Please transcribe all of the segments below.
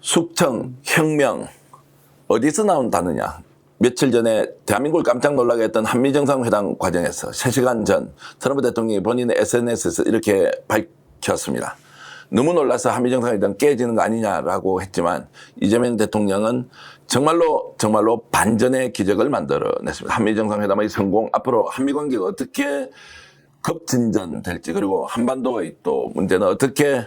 숙청, 혁명 어디서 나온 단어냐. 며칠 전에 대한민국을 깜짝 놀라게 했던 한미정상회담 과정에서 3시간 전 트럼프 대통령이 본인의 SNS에서 이렇게 밝혔습니다. 너무 놀라서 한미정상회담 깨지는 거 아니냐라고 했지만 이재명 대통령은 정말로 반전의 기적을 만들어냈습니다. 한미정상회담의 성공, 앞으로 한미관계가 어떻게 급진전될지, 그리고 한반도의 또 문제는 어떻게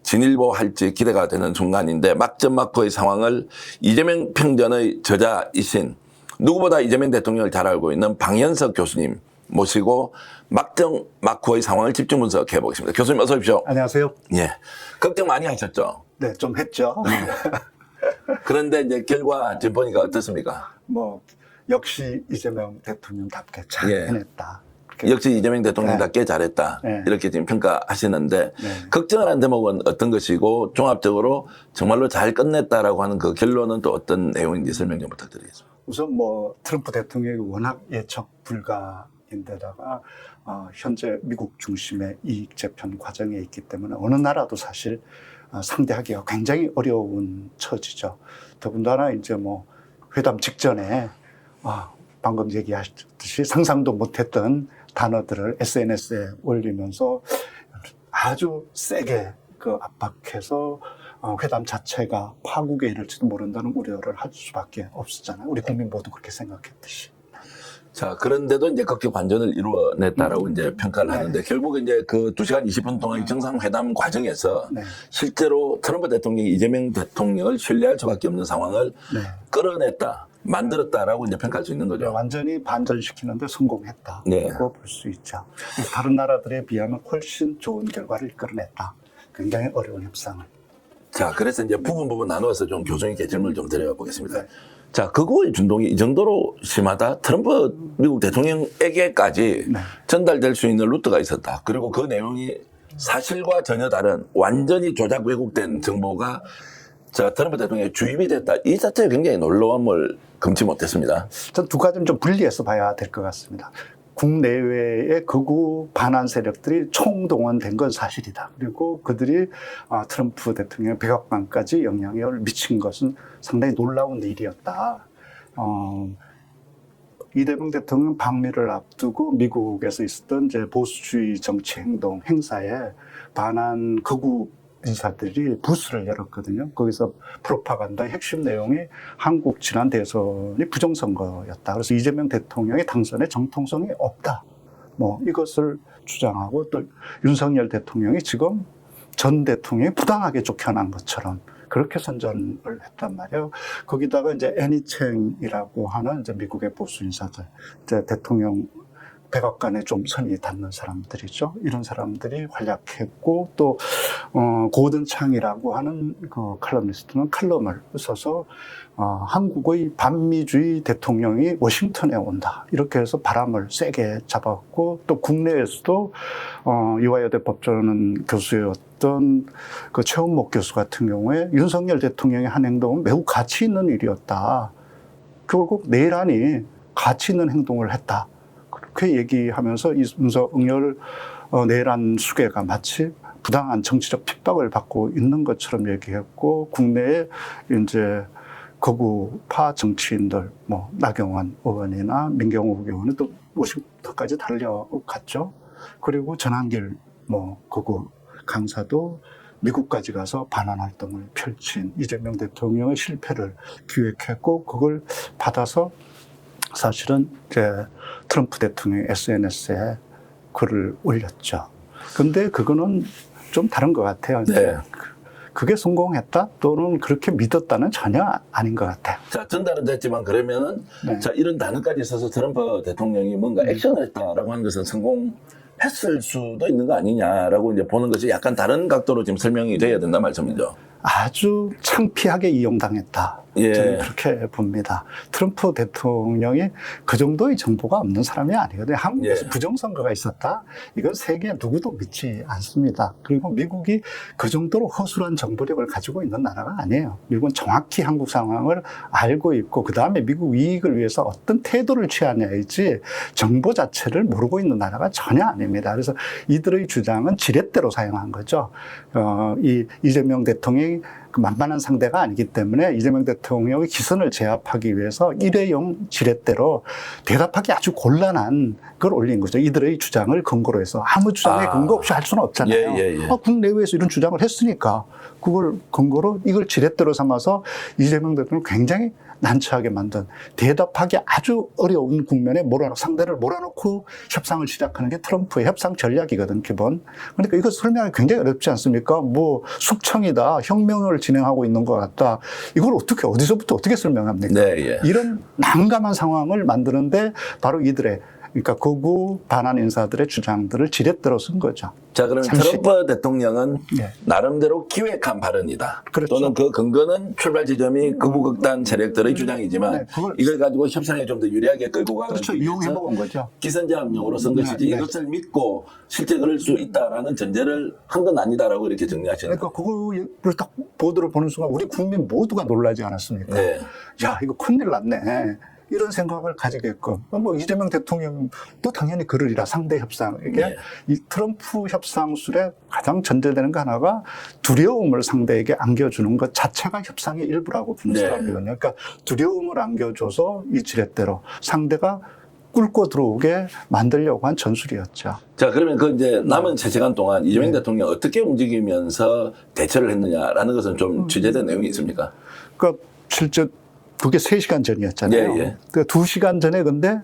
진일보할지 기대가 되는 순간인데, 막전막후의 상황을 이재명 평전의 저자이신 누구보다 이재명 대통령을 잘 알고 있는 방현석 교수님 모시고 막전막후의 상황을 집중 분석해 보겠습니다. 교수님 어서 오십시오. 안녕하세요. 예, 걱정 많이 하셨죠? 네, 좀 했죠. 그런데 이제 결과 지금 보니까 어떻습니까? 역시 이재명 대통령답게 잘 예. 해냈다. 역시 이재명 대통령답게 잘했다. 네. 이렇게 지금 평가하시는데, 네. 걱정을 한 대목은 어떤 것이고 종합적으로 정말로 잘 끝냈다라고 하는 그 결론은 또 어떤 내용인지 설명 좀 부탁드리겠습니다. 우선 트럼프 대통령이 워낙 예측 불가인데다가 현재 미국 중심의 이익 재편 과정에 있기 때문에 어느 나라도 사실 상대하기가 굉장히 어려운 처지죠. 더군다나 이제 회담 직전에 방금 얘기하셨듯이 상상도 못했던 단어들을 SNS에 올리면서 아주 세게 압박해서 회담 자체가 파국에 이를지도 모른다는 우려를 할 수밖에 없었잖아요. 우리 국민 모두 그렇게 생각했듯이. 자, 그런데도 이제 극적 반전을 이루어냈다라고 이제 평가를 하는데, 결국 이제 그 2시간 20분 동안의 정상회담 과정에서 네. 실제로 트럼프 대통령이 이재명 대통령을 신뢰할 수밖에 없는 상황을 네. 끌어냈다, 만들었다라고 이제 평가할 수 있는 거죠. 완전히 반전시키는데 성공했다고 네. 볼 수 있죠. 다른 나라들에 비하면 훨씬 좋은 결과를 이끌어냈다. 굉장히 어려운 협상을. 자, 그래서 이제 부분 나누어서 좀 교수님께 질문을 좀 드려보겠습니다. 네. 자, 극우의 준동이 이 정도로 심하다? 트럼프 미국 대통령에게까지 네. 전달될 수 있는 루트가 있었다. 그리고 그 내용이 사실과 전혀 다른 완전히 조작 왜곡된 정보가 트럼프 대통령에 주입이 됐다. 이 자체가 굉장히 놀라움을 금치 못했습니다. 전 두 가지는 좀 분리해서 봐야 될 것 같습니다. 국내외의 극우 반환 세력들이 총동원된 건 사실이다. 그리고 그들이 트럼프 대통령 백악관까지 영향력을 미친 것은 상당히 놀라운 일이었다. 이재명 대통령 방미를 앞두고 미국에서 있었던 이제 보수주의 정치 행동 행사에 반환 극우 인사들이 부스를 열었거든요. 거기서 프로파간다의 핵심 내용이 한국 지난 대선이 부정선거였다. 그래서 이재명 대통령의 당선에 정통성이 없다. 이것을 주장하고, 또 윤석열 대통령이 지금 전 대통령이 부당하게 쫓겨난 것처럼 그렇게 선전을 했단 말이에요. 거기다가 이제 애니챙이라고 하는 이제 미국의 보수 인사들, 이제 대통령 백악관에 좀 선이 닿는 사람들이죠. 이런 사람들이 활약했고, 또 고든 창이라고 하는 그 칼럼니스트는 칼럼을 써서 한국의 반미주의 대통령이 워싱턴에 온다, 이렇게 해서 바람을 세게 잡았고, 또 국내에서도 이화여대 법전 교수였던 그 최원목 교수 같은 경우에 윤석열 대통령의 한 행동은 매우 가치 있는 일이었다. 결국 내란이 가치 있는 행동을 했다. 그렇게 얘기하면서 이 윤석열 내란 수괴가 마치 부당한 정치적 핍박을 받고 있는 것처럼 얘기했고, 국내에 이제 극우파 정치인들, 나경원 의원이나 민경욱 의원은 또 워싱턴까지 달려갔죠. 그리고 전한길 극우 강사도 미국까지 가서 반환 활동을 펼친 이재명 대통령의 실패를 기획했고, 그걸 받아서 사실은 이제 트럼프 대통령이 SNS에 글을 올렸죠. 근데 그거는 좀 다른 것 같아요. 네. 그게 성공했다 또는 그렇게 믿었다는 전혀 아닌 것 같아요. 자, 전달은 됐지만 그러면은 네. 이런 단어까지 써서 트럼프 대통령이 뭔가 액션을 했다라고 하는 것은 성공했을 수도 있는 거 아니냐라고 이제 보는 것이 약간 다른 각도로 지금 설명이 돼야 된다 말씀이죠. 아주 창피하게 이용당했다. 예. 저는 그렇게 봅니다. 트럼프 대통령이 그 정도의 정보가 없는 사람이 아니거든요. 한국에서 예. 부정선거가 있었다? 이건 세계 누구도 믿지 않습니다. 그리고 미국이 그 정도로 허술한 정보력을 가지고 있는 나라가 아니에요. 미국은 정확히 한국 상황을 알고 있고, 그 다음에 미국 이익을 위해서 어떤 태도를 취하냐이지 정보 자체를 모르고 있는 나라가 전혀 아닙니다. 그래서 이들의 주장은 지렛대로 사용한 거죠. 이재명 대통령이 만만한 상대가 아니기 때문에 이재명 대통령의 기선을 제압하기 위해서 일회용 지렛대로 대답하기 아주 곤란한 걸 올린 거죠. 이들의 주장을 근거로 해서 아무 주장에 근거 없이 할 수는 없잖아요. 국내외에서 이런 주장을 했으니까 그걸 근거로 이걸 지렛대로 삼아서 이재명 대통령을 굉장히 난처하게 만든 대답하기 아주 어려운 국면에 상대를 몰아놓고 협상을 시작하는 게 트럼프의 협상 전략이거든, 기본. 그러니까 이거 설명하기 굉장히 어렵지 않습니까? 뭐 숙청이다, 혁명을 진행하고 있는 것 같다. 이걸 어디서부터 어떻게 설명합니까? 이런 난감한 상황을 만드는데 바로 이들의 그러니까 극우 반한 인사들의 주장들을 지렛대로 쓴 거죠. 자, 그러면 트럼프 대통령은 네. 나름대로 기획한 발언이다. 그렇죠. 또는 그 근거는 출발 지점이 극우극단 세력들의 주장이지만 네, 이걸 가지고 협상에 좀 더 유리하게 끌고 가는 그렇죠. 이용해 먹은 거죠. 기선제압용으로 쓴 것이지 네. 이것을 믿고 실제 그럴 수 있다라는 전제를 한 건 아니다라고 이렇게 정리하시는 그러니까 그거를 딱 보도를 보는 순간 우리 국민 모두가 놀라지 않았습니까? 네. 야, 이거 큰일 났네. 이런 생각을 가지게끔. 뭐 이재명 대통령도 당연히 그러리라, 상대 협상. 이게 네. 이 트럼프 협상술에 가장 전제되는 거 하나가 두려움을 상대에게 안겨주는 것 자체가 협상의 일부라고 보는 사람이거든요. 그러니까 두려움을 안겨줘서 이 지렛대로 상대가 꿇고 들어오게 만들려고 한 전술이었죠. 자, 그러면 그 이제 남은 3시간 동안 이재명 대통령 어떻게 움직이면서 대처를 했느냐라는 것은 좀 취재된 내용이 있습니까? 그러니까 실제 그게 3시간 전이었잖아요. 그러니까 2시간 전에 근데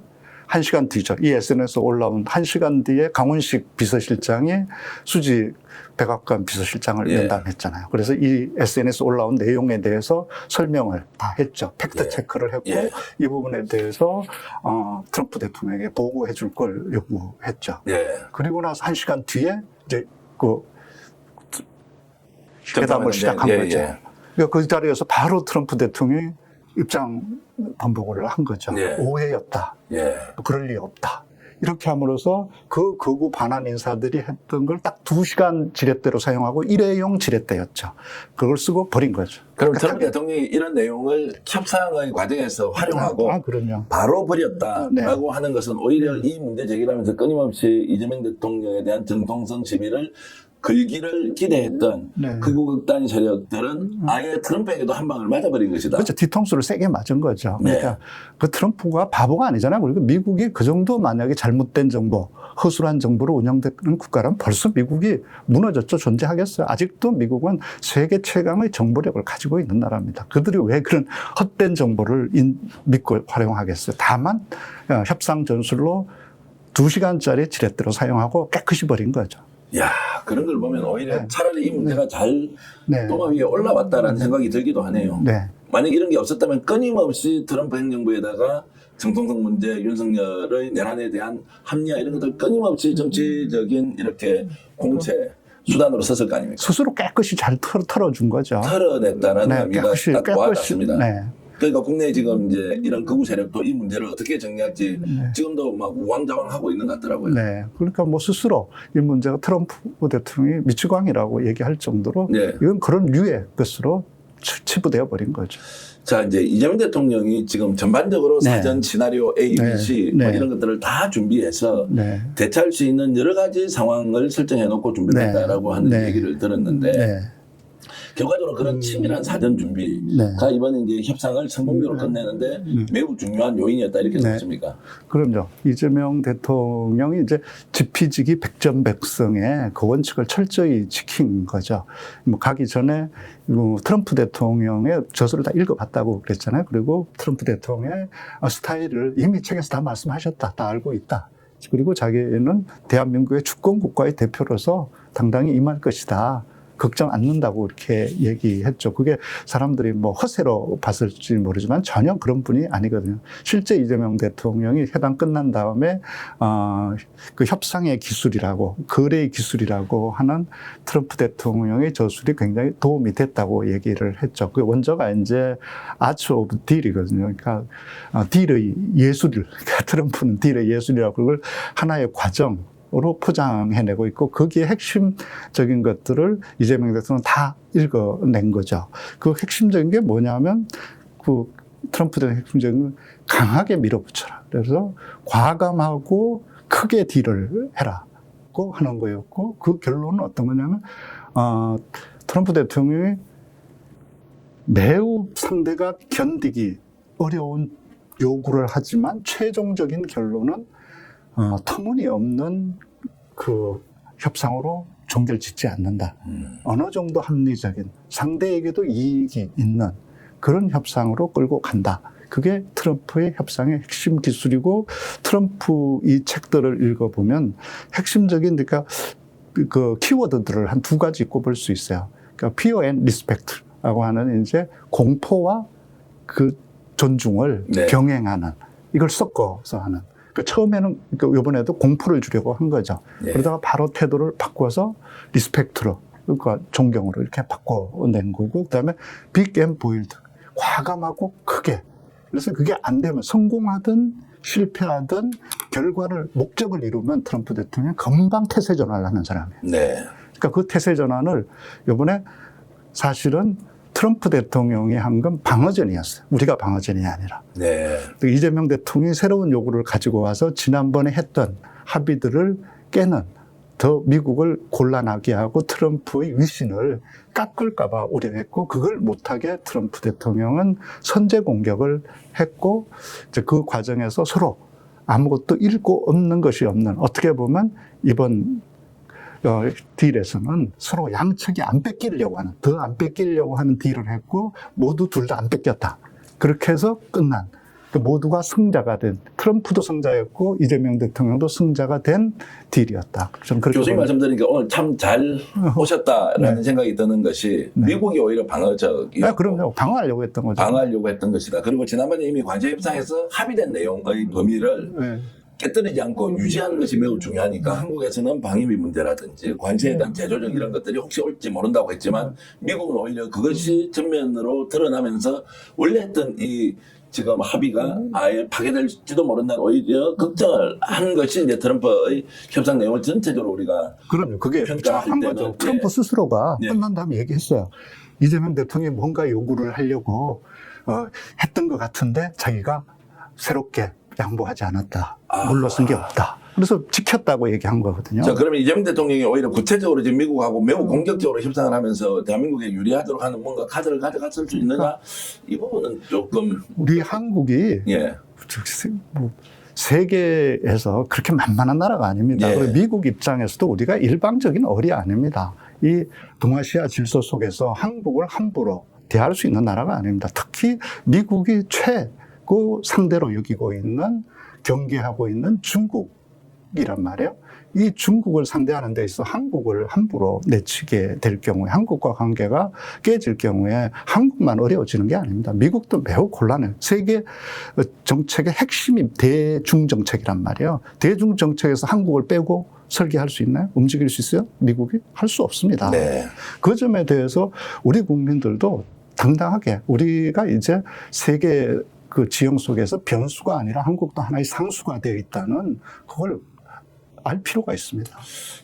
1시간 뒤죠. 이 SNS에 올라온 1시간 뒤에 강훈식 비서실장이 수지 백악관 비서실장을 면담했잖아요. 그래서 이 SNS에 올라온 내용에 대해서 설명을 다 했죠. 팩트 체크를 했고 이 부분에 대해서 트럼프 대통령에게 보고해 줄 걸 요구했죠. 그리고 나서 1시간 뒤에 이제 그 회담을 시작한 거죠. 그러니까 그 자리에서 바로 트럼프 대통령이 입장 반복을 한 거죠. 오해였다. 그럴 리 없다. 이렇게 함으로써 그 극우 반한 인사들이 했던 걸 딱 2시간 지렛대로 사용하고 일회용 지렛대였죠. 그걸 쓰고 버린 거죠. 그럼 트럼프 대통령이 이런 내용을 협상의 과정에서 활용하고 바로 버렸다라고 하는 것은 오히려 이 문제 제기를 하면서 끊임없이 이재명 대통령에 대한 정통성 시비를 걸기를 기대했던 극우극단 세력들은 아예 트럼프에게도 한 방을 맞아버린 것이다. 그렇죠. 뒤통수를 세게 맞은 거죠. 그러니까 그 트럼프가 바보가 아니잖아요. 그리고 미국이 그 정도 만약에 잘못된 정보, 허술한 정보로 운영되는 국가라면 벌써 미국이 무너졌죠. 존재하겠어요. 아직도 미국은 세계 최강의 정보력을 가지고 있는 나라입니다. 그들이 왜 그런 헛된 정보를 믿고 활용하겠어요. 다만 협상 전술로 2시간짜리 지렛대로 사용하고 깨끗이 버린 거죠. 야, 그런 걸 보면 오히려 차라리 이 문제가 잘 도마 위에 올라왔다라는 생각이 들기도 하네요. 만약 이런 게 없었다면 끊임없이 트럼프 행정부에다가 정통성 문제, 윤석열의 내란에 대한 합리화 이런 것들 끊임없이 정치적인 이렇게 공채 수단으로 썼을 거 아닙니까? 스스로 깨끗이 잘 털어준 거죠. 털어냈다는 의미가 딱 와닿습니다. 그러니까 국내에 지금 이제 이런 극우 세력도 이 문제를 어떻게 정리할지 지금도 막 우왕좌왕하고 있는 것 같더라고요. 그러니까 뭐 스스로 이 문제가 트럼프 대통령이 미치광이라고 얘기할 정도로 이건 그런 류의 것으로 치부되어 버린 거죠. 자, 이제 이재명 대통령이 지금 전반적으로 사전 시나리오 A, B, C 뭐 이런 것들을 다 준비해서 대처할 수 있는 여러 가지 상황을 설정해 놓고 준비를 했다라고 하는 얘기를 들었는데 결과적으로 그런 치밀한 사전 준비가 이번에 이제 협상을 성공적으로 끝내는데 매우 중요한 요인이었다 이렇게 생각하십니까? 그럼요. 이재명 대통령이 이제 지피지기 백전백승의 그 원칙을 철저히 지킨 거죠. 뭐 가기 전에 트럼프 대통령의 저서를 다 읽어봤다고 그랬잖아요. 그리고 트럼프 대통령의 스타일을 이미 책에서 다 말씀하셨다. 다 알고 있다. 그리고 자기는 대한민국의 주권 국가의 대표로서 당당히 임할 것이다. 걱정 않는다고 이렇게 얘기했죠. 그게 사람들이 뭐 허세로 봤을지 모르지만 전혀 그런 분이 아니거든요. 실제 이재명 대통령이 회담 끝난 다음에 그 협상의 기술이라고 거래의 기술이라고 하는 트럼프 대통령의 저술이 굉장히 도움이 됐다고 얘기를 했죠. 그 원저가 이제 아츠 오브 딜이거든요. 그러니까 딜의 예술, 그러니까 트럼프는 딜의 예술이라고 그걸 하나의 과정 으로 포장해내고 있고 거기에 핵심적인 것들을 이재명 대통령은 다 읽어낸 거죠. 그 핵심적인 게 뭐냐면 그 트럼프 대통령 핵심적인 건 강하게 밀어붙여라. 그래서 과감하고 크게 딜을 해라고 하는 거였고 그 결론은 어떤 거냐면 트럼프 대통령이 매우 상대가 견디기 어려운 요구를 하지만 최종적인 결론은 터무니없는 그 협상으로 종결짓지 않는다. 어느 정도 합리적인 상대에게도 이익이 있는 그런 협상으로 끌고 간다. 그게 트럼프의 협상의 핵심 기술이고 트럼프 이 책들을 읽어보면 핵심적인 그러니까 그 키워드들을 한 두 가지 꼽을 수 있어요. 그러니까 fear and respect라고 하는 이제 공포와 그 존중을 네. 병행하는 이걸 섞어서 하는. 그러니까 처음에는 그러니까 이번에도 공포를 주려고 한 거죠. 네. 그러다가 바로 태도를 바꿔서 리스펙트로 그러니까 존경으로 이렇게 바꿔낸 거고 그다음에 빅 앤 보일드 과감하고 크게. 그래서 그게 안 되면 성공하든 실패하든 결과를 목적을 이루면 트럼프 대통령이 금방 태세 전환을 하는 사람이에요. 네. 그러니까 그 태세 전환을 이번에 사실은 트럼프 대통령이 한 건 방어전이었어요. 우리가 방어전이 아니라. 네. 이재명 대통령이 새로운 요구를 가지고 와서 지난번에 했던 합의들을 깨는 더 미국을 곤란하게 하고 트럼프의 위신을 깎을까봐 우려했고 그걸 못하게 트럼프 대통령은 선제 공격을 했고 이제 그 과정에서 서로 아무것도 잃고 없는 것이 없는 어떻게 보면 이번 딜에서는 서로 양측이 안 뺏기려고 하는 더 안 뺏기려고 하는 딜을 했고 모두 둘 다 안 뺏겼다. 그렇게 해서 끝난 모두가 승자가 된 트럼프도 승자였고 이재명 대통령도 승자가 된 딜이었다. 저는 그렇게 교수님 말씀 들으니까 오늘 참 잘 오셨다라는 네. 생각이 드는 것이 네. 미국이 오히려 방어적이었고 네, 그럼요. 방어하려고 했던 거죠. 방어하려고 했던 것이다. 그리고 지난번에 이미 관제협상에서 합의된 내용의 범위를 네. 깨뜨리지 않고 유지하는 것이 매우 중요하니까 한국에서는 방위비 문제라든지 관세에 대한 제조적 이런 것들이 혹시 올지 모른다고 했지만 미국은 오히려 그것이 전면으로 드러나면서 원래 했던 이 지금 합의가 아예 파괴될지도 모른다는 오히려 걱정을 한 것이 이제 트럼프의 협상 내용을 전체적으로 우리가 그럼요. 그게 평가할 한 때는, 거죠. 예. 트럼프 스스로가 예. 끝난 다음에 얘기했어요. 이재명 대통령이 뭔가 요구를 하려고 했던 것 같은데 자기가 새롭게 양보하지 않았다. 물러선 게 없다. 그래서 지켰다고 얘기한 거거든요. 자, 그러면 이재명 대통령이 오히려 구체적으로 지금 미국하고 매우 공격적으로 협상을 하면서 대한민국에 유리하도록 하는 뭔가 카드를 가져갔을 수 있느냐 이 부분은 조금 우리 한국이 예. 뭐 세계에서 그렇게 만만한 나라가 아닙니다. 예. 그리고 미국 입장에서도 우리가 일방적인 어리 아닙니다. 이 동아시아 질서 속에서 한국을 함부로 대할 수 있는 나라가 아닙니다. 특히 미국이 최고 상대로 여기고 있는 경계하고 있는 중국이란 말이에요. 이 중국을 상대하는 데 있어 한국을 함부로 내치게 될 경우에 한국과 관계가 깨질 경우에 한국만 어려워지는 게 아닙니다. 미국도 매우 곤란해요. 세계 정책의 핵심이 대중정책이란 말이에요. 대중정책에서 한국을 빼고 설계할 수 있나요? 움직일 수 있어요? 미국이? 할 수 없습니다. 네. 그 점에 대해서 우리 국민들도 당당하게 우리가 이제 세계 그 지형 속에서 변수가 아니라 한국도 하나의 상수가 되어 있다는 그걸 알 필요가 있습니다.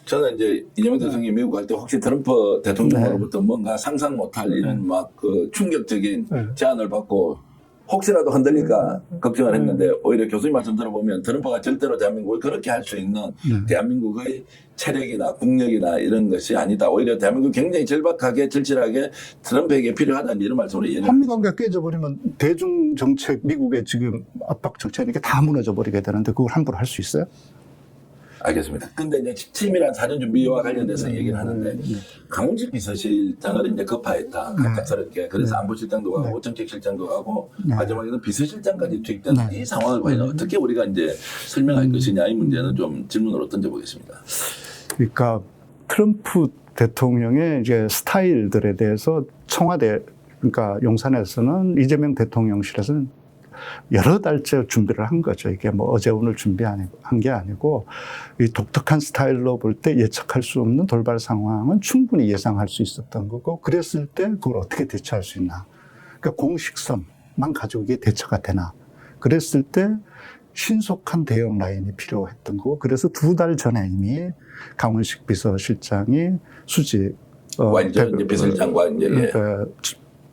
저는 이제 이재명 대통령이 미국 갈 때 혹시 트럼프 대통령으로부터 뭔가 상상 못할 이런 막 그 충격적인 네. 제안을 받고 혹시라도 흔들릴까 걱정을 했는데 오히려 교수님 말씀 들어보면 트럼프가 절대로 대한민국을 그렇게 할 수 있는 대한민국의 체력이나 국력이나 이런 것이 아니다. 오히려 대한민국이 굉장히 절박하게 절실하게 트럼프에게 필요하다는 이런 말씀으로 이해를 한미 관계가 깨져버리면 대중 정책, 미국의 지금 압박 정책 이게 다 무너져 버리게 되는데 그걸 함부로 할 수 있어요? 알겠습니다. 근데 이제 치밀한 사전 준비와 관련돼서 얘기를 하는데 강훈식 비서실장을 이제 급파했다. 갑작스럽게. 그래서 안보실장도 가고 정책실장도 가고 마지막에는 비서실장까지 투입된 이 상황을 과연 어떻게 우리가 이제 설명할 것이냐 이 문제는 좀 질문으로 던져보겠습니다. 그러니까 트럼프 대통령의 이제 스타일들에 대해서 청와대 그러니까 용산에서는 이재명 대통령실에서는 여러 달째 준비를 한 거죠. 이게 뭐 어제 오늘 준비한 게 아니고 이 독특한 스타일로 볼 때 예측할 수 없는 돌발 상황은 충분히 예상할 수 있었던 거고 그랬을 때 그걸 어떻게 대처할 수 있나. 그러니까 공식성만 가지고 이게 대처가 되나. 그랬을 때 신속한 대응 라인이 필요했던 거고 그래서 2달 전에 이미 강훈식 비서실장이 수직 완전 이제 비서실장과 이제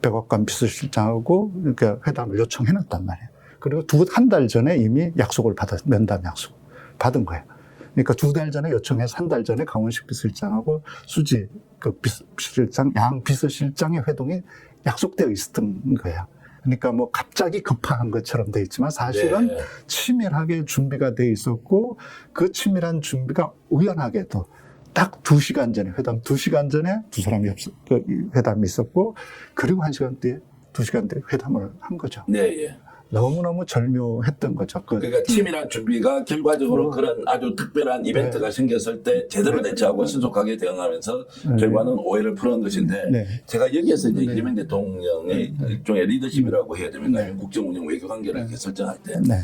백악관 비서실장하고 이렇게 회담을 요청해놨단 말이에요. 그리고 한 달 전에 이미 약속을 면담 약속 받은 거예요. 그러니까 2달 전에 요청해서 한 달 전에 강원식 비서실장하고 수지 그 비서실장 양 비서실장의 회동이 약속되어 있었던 거예요. 그러니까 뭐 갑자기 급한 것처럼 돼 있지만 사실은 네. 치밀하게 준비가 돼 있었고 그 치밀한 준비가 우연하게도 딱 2시간 전에 회담 2시간 전에 두 사람이 회담이 있었고 그리고 1시간 뒤에 2시간 뒤에 회담을 한 거죠. 네, 예. 너무너무 절묘했던 거죠. 그러니까 치밀한 준비가 결과적으로 그런 아주 특별한 이벤트가 생겼을 때 제대로 대처하고 신속하게 대응하면서 결과는 오해를 푸는 것인데 네. 제가 여기에서 이제 이재명 대통령의 일종의 리더십이라고 해야 됩니까? 국정운영 외교관계를 이렇게 설정할 때 네.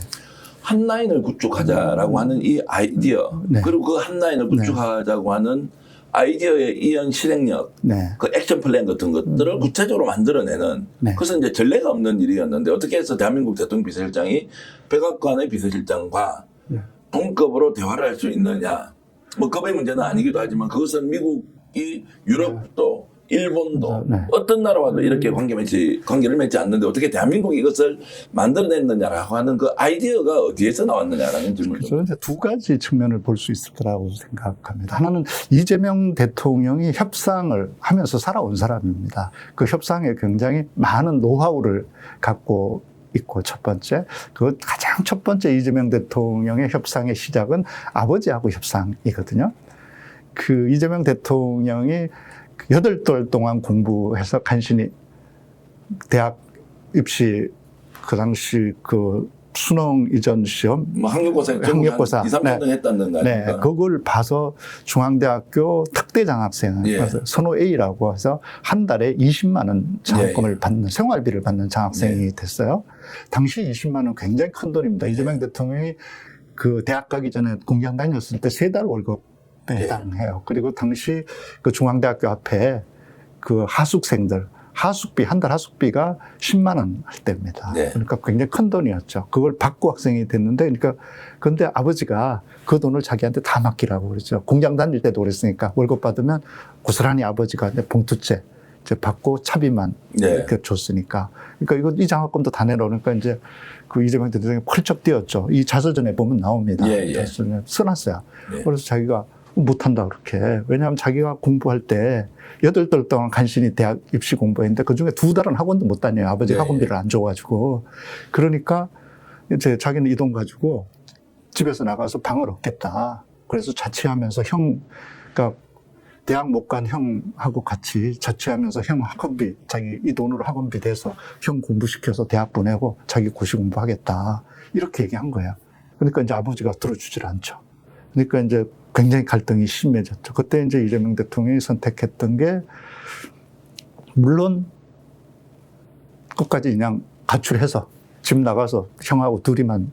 한 라인을 구축하자라고 하는 이 아이디어 네. 그리고 그 한 라인을 구축하자고 하는 아이디어의 이연 실행력, 네. 그 액션 플랜 같은 것들을 구체적으로 만들어내는 네. 그것은 이제 전례가 없는 일이었는데 어떻게 해서 대한민국 대통령 비서실장이 백악관의 비서실장과 동급으로 대화를 할 수 있느냐. 뭐 급의 문제는 아니기도 하지만 그것은 미국이 유럽도 일본도 네. 어떤 나라와도 이렇게 관계를 맺지 않는데 어떻게 대한민국이 이것을 만들어냈느냐라고 하는 그 아이디어가 어디에서 나왔느냐라는 질문을 저는 이제 두 가지 측면을 볼 수 있을 거라고 생각합니다. 하나는 이재명 대통령이 협상을 하면서 살아온 사람입니다. 그 협상에 굉장히 많은 노하우를 갖고 있고 첫 번째, 그 가장 첫 번째 이재명 대통령의 협상의 시작은 아버지하고 협상이거든요. 그 이재명 대통령이 8달 동안 공부해서 간신히 대학 입시 그 당시 그 수능 이전 시험 뭐 학력고사 2, 3년 했다는 거 네, 아닙니까? 그걸 봐서 중앙대학교 특대 장학생 예. 선호 A라고 해서 한 달에 20만 원 장학금을 받는 생활비를 받는 장학생이 됐어요. 당시 20만 원 굉장히 큰 돈입니다. 이재명 대통령이 그 대학 가기 전에 공장 다녔을 때 3달 월급에 해당해요. 그리고 당시 그 중앙대학교 앞에 그 하숙생들 하숙비, 한 달 하숙비가 10만 원 할 때입니다. 네. 그러니까 굉장히 큰 돈이었죠. 그걸 받고 학생이 됐는데, 그러니까, 근데 아버지가 그 돈을 자기한테 다 맡기라고 그러죠. 공장 다닐 때도 그랬으니까 월급 받으면 고스란히 아버지가 봉투째 이제 받고 차비만 네. 이렇게 줬으니까. 그러니까 이 장학금도 다 내라 그러니까 이제 그 이재명 대통령이 펄쩍 뛰었죠. 이 자서전에 보면 나옵니다. 예, 예. 자서전에 써놨어요. 네. 그래서 자기가 못한다 그렇게. 왜냐하면 자기가 공부할 때 8달 동안 간신히 대학 입시 공부했는데 그중에 2달은 학원도 못 다녀요. 아버지 네. 학원비를 안 줘가지고. 그러니까 이제 자기는 이 돈 가지고 집에서 나가서 방을 얻겠다. 그래서 자취하면서 그러니까 대학 못 간 형하고 같이 자취하면서 형 학원비, 자기 이 돈으로 학원비 대서 형 공부시켜서 대학 보내고 자기 고시 공부하겠다. 이렇게 얘기한 거예요. 그러니까 이제 아버지가 들어주질 않죠. 그러니까 이제 굉장히 갈등이 심해졌죠. 그때 이제 이재명 대통령이 선택했던 게, 물론 끝까지 그냥 가출해서 집 나가서 형하고 둘이만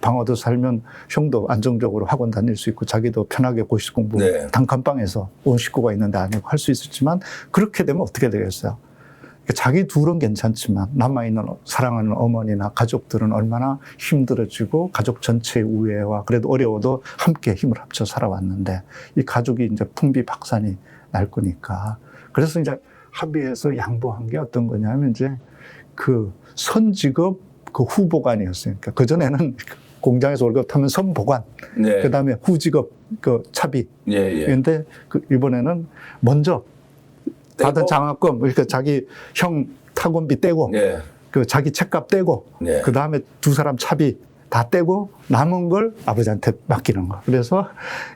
방 얻어 살면 형도 안정적으로 학원 다닐 수 있고 자기도 편하게 고시 공부 네. 단칸방에서 온 식구가 있는데 아니고 할 수 있었지만 그렇게 되면 어떻게 되겠어요? 자기 둘은 괜찮지만 남아있는 사랑하는 어머니나 가족들은 얼마나 힘들어지고 가족 전체의 우애와 그래도 어려워도 함께 힘을 합쳐 살아왔는데 이 가족이 이제 풍비박산이 날 거니까. 그래서 이제 합의해서 양보한 게 어떤 거냐면 이제 그 선직업 그 후보관이었어요. 그러니까 그전에는 공장에서 월급 타면 선보관, 네. 그 다음에 후직업 그 차비. 예, 예. 그런데 이번에는 먼저 받은 떼고? 장학금, 그러니까 자기 형 학원비 떼고, 네. 그 자기 책값 떼고, 네. 그 다음에 두 사람 차비 다 떼고 남은 걸 아버지한테 맡기는 거. 그래서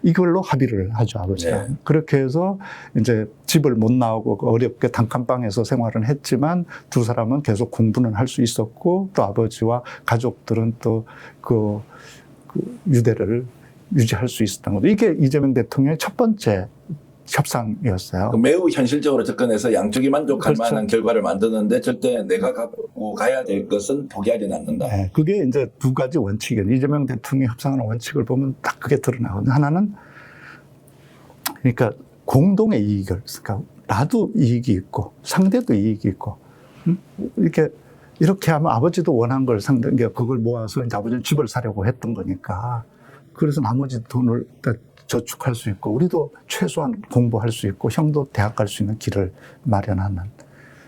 이걸로 합의를 하죠, 아버지가. 네. 그렇게 해서 이제 집을 못 나오고 어렵게 단칸방에서 생활은 했지만 두 사람은 계속 공부는 할 수 있었고 또 아버지와 가족들은 또 그 유대를 유지할 수 있었던 거죠. 이게 이재명 대통령의 첫 번째 협상이었어요. 매우 현실적으로 접근해서 양쪽이 만족할 그렇죠. 만한 결과를 만드는데 절대 내가 갖고 가야 될 것은 포기하지 않는다. 네, 그게 이제 두 가지 원칙이에요. 이재명 대통령이 협상하는 원칙을 보면 딱 그게 드러나거든요. 하나는 그러니까 공동의 이익을, 그러니까 나도 이익이 있고 상대도 이익이 있고 이렇게 하면 아버지도 원한 걸 상대가 그걸 모아서 이제 아버지는 집을 사려고 했던 거니까 그래서 나머지 돈을 저축할 수 있고 우리도 최소한 공부할 수 있고 형도 대학 갈 수 있는 길을 마련하는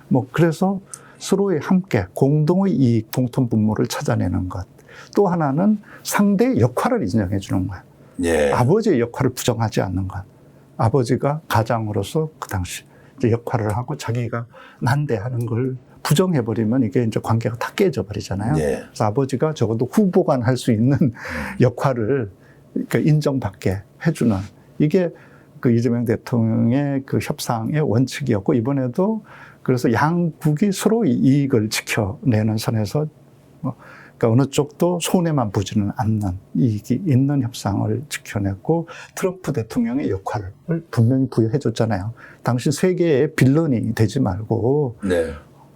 뭐 그래서 서로의 함께 공동의 이익, 공통 분모를 찾아내는 것. 또 하나는 상대의 역할을 인정해 주는 거예요. 예. 아버지의 역할을 부정하지 않는 것. 아버지가 가장으로서 그 당시 이제 역할을 하고 자기가 난대하는 걸 부정해버리면 이게 이제 관계가 다 깨져버리잖아요. 네. 그래서 아버지가 적어도 후보관 할 수 있는 역할을 그러니까 인정받게 해주는 이게 그 이재명 대통령의 그 협상의 원칙이었고 이번에도 그래서 양국이 서로 이익을 지켜내는 선에서 그러니까 어느 쪽도 손해만 보지는 않는 이익이 있는 협상을 지켜냈고 트럼프 대통령의 역할을 분명히 부여해줬잖아요. 당신 세계의 빌런이 되지 말고 네.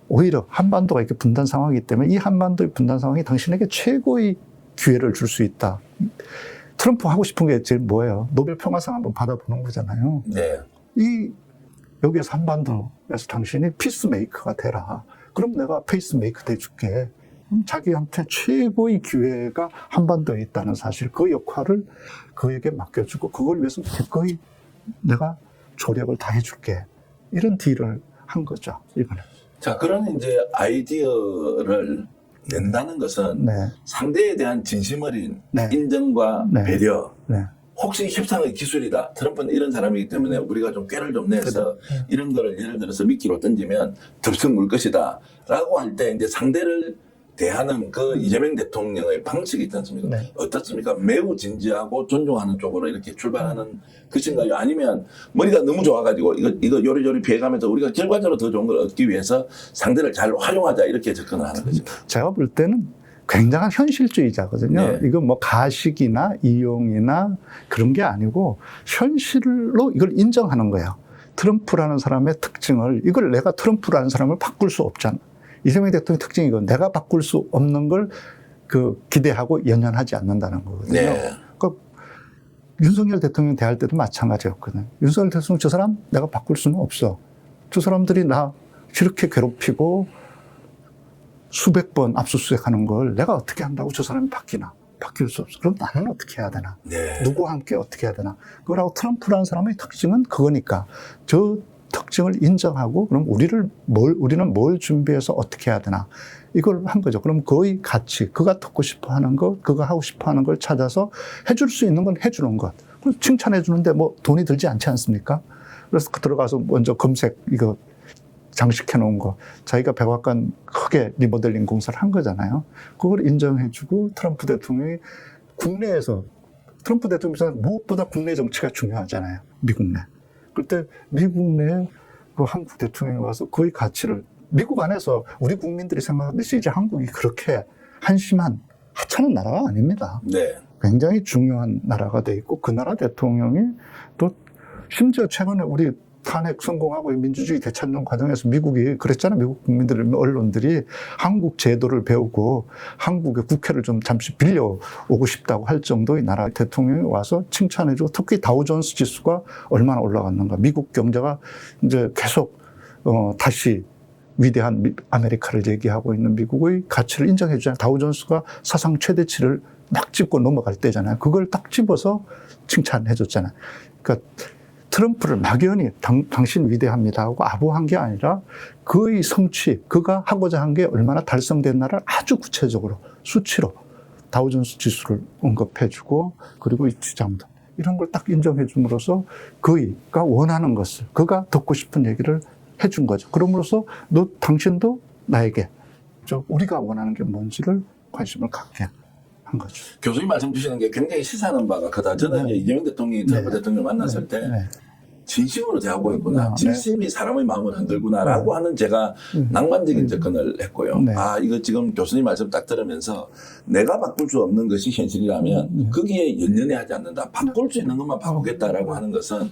오히려 한반도가 이렇게 분단 상황이기 때문에 이 한반도의 분단 상황이 당신에게 최고의 기회를 줄 수 있다. 트럼프 하고 싶은 게 제일 뭐예요? 노벨 평화상 한번 받아보는 거잖아요. 네. 여기에서 한반도에서 당신이 피스메이커가 되라. 그럼 내가 페이스메이커 돼줄게. 자기한테 최고의 기회가 한반도에 있다는 사실, 그 역할을 그에게 맡겨주고 그걸 위해서 기꺼이 내가 조력을 다 해줄게. 이런 딜을 한 거죠, 이번에. 자, 그런 이제 아이디어를 낸다는 것은 네. 상대에 대한 진심 어린 네. 인정과 네. 배려. 네. 혹시 협상의 기술이다. 트럼프는 이런 사람이기 때문에 우리가 좀 꾀를 좀 내서 이런 거를 예를 들어서 미끼로 던지면 덥석 물 것이다. 라고 할 때 이제 상대를 대하는 그 이재명 대통령의 방식이 있지 않습니까? 네. 어떻습니까? 매우 진지하고 존중하는 쪽으로 이렇게 출발하는 것인가요? 아니면 머리가 너무 좋아가지고 이거 요리조리 피해가면서 우리가 결과적으로 더 좋은 걸 얻기 위해서 상대를 잘 활용하자 이렇게 접근을 하는 거죠. 제가 볼 때는 굉장한 현실주의자거든요. 네. 이건 뭐 가식이나 이용이나 그런 게 아니고 현실로 이걸 인정하는 거예요. 트럼프라는 사람의 특징을, 이걸 내가 트럼프라는 사람을 바꿀 수 없잖아. 이재명 대통령의 특징이 이건 내가 바꿀 수 없는 걸 기대하고 연연하지 않는다는 거거든요. 네. 그러니까 윤석열 대통령 대할 때도 마찬가지였거든요. 윤석열 대통령 저 사람 내가 바꿀 수는 없어. 저 사람들이 나 이렇게 괴롭히고 수백 번 압수수색하는 걸 내가 어떻게 한다고 저 사람이 바뀌나? 바뀔 수 없어. 그럼 나는 어떻게 해야 되나? 네. 누구와 함께 어떻게 해야 되나? 그거라고 트럼프라는 사람의 특징은 그거니까 저 특징을 인정하고 그럼 우리는 뭘 준비해서 어떻게 해야 되나? 이걸 한 거죠. 그럼 그의 가치, 그가 듣고 싶어 하는 것, 그가 하고 싶어 하는 걸 찾아서 해줄 수 있는 건 해주는 것. 칭찬해 주는데 뭐 돈이 들지 않지 않습니까? 그래서 들어가서 먼저 검색 이거 장식해 놓은 거, 자기가 백악관 크게 리모델링 공사를 한 거잖아요. 그걸 인정해 주고 트럼프 대통령이 국내에서, 트럼프 대통령은 무엇보다 국내 정치가 중요하잖아요. 미국 내. 그때 미국 내 그 한국 대통령이 와서 그의 가치를, 미국 안에서 우리 국민들이 생각하듯이 이제 한국이 그렇게 한심한 하찮은 나라가 아닙니다. 네. 굉장히 중요한 나라가 돼 있고 그 나라 대통령이 또 심지어 최근에 우리 탄핵 성공하고 민주주의 되찾는 과정에서 미국이 그랬잖아요. 미국 국민들, 언론들이 한국 제도를 배우고 한국의 국회를 좀 잠시 빌려오고 싶다고 할 정도의 나라 대통령이 와서 칭찬해주고, 특히 다우존스 지수가 얼마나 올라갔는가. 미국 경제가 이제 계속 다시 위대한 아메리카를 얘기하고 있는 미국의 가치를 인정해 주잖아요. 다우존스가 사상 최대치를 막 짚고 넘어갈 때잖아요. 그걸 딱 집어서 칭찬해 줬잖아요. 그러니까 트럼프를 막연히 당신 위대합니다 하고 아부한 게 아니라 그의 성취, 그가 하고자 한 게 얼마나 달성됐나를 아주 구체적으로 수치로 다우존스 지수를 언급해주고, 그리고 이 지장도 이런 걸 딱 인정해 줌으로써 그가 원하는 것을, 그가 듣고 싶은 얘기를 해준 거죠. 그럼으로써 당신도 나에게 우리가 원하는 게 뭔지를 관심을 갖게 한 거죠. 교수님 말씀 주시는 게 굉장히 시사하는 바가 크다. 저는 네. 이제 이재명 대통령이 트럼프 네. 대통령을 만났을 때 네. 진심으로 대하고 있구나. 네. 진심이 사람의 마음을 흔들구나라고 하는 제가 낭만적인 접근을 했고요. 네. 아, 이거 지금 교수님 말씀 딱 들으면서 내가 바꿀 수 없는 것이 현실이라면 거기에 연연해하지 않는다. 바꿀 수 있는 것만 바꾸겠다라고 하는 것은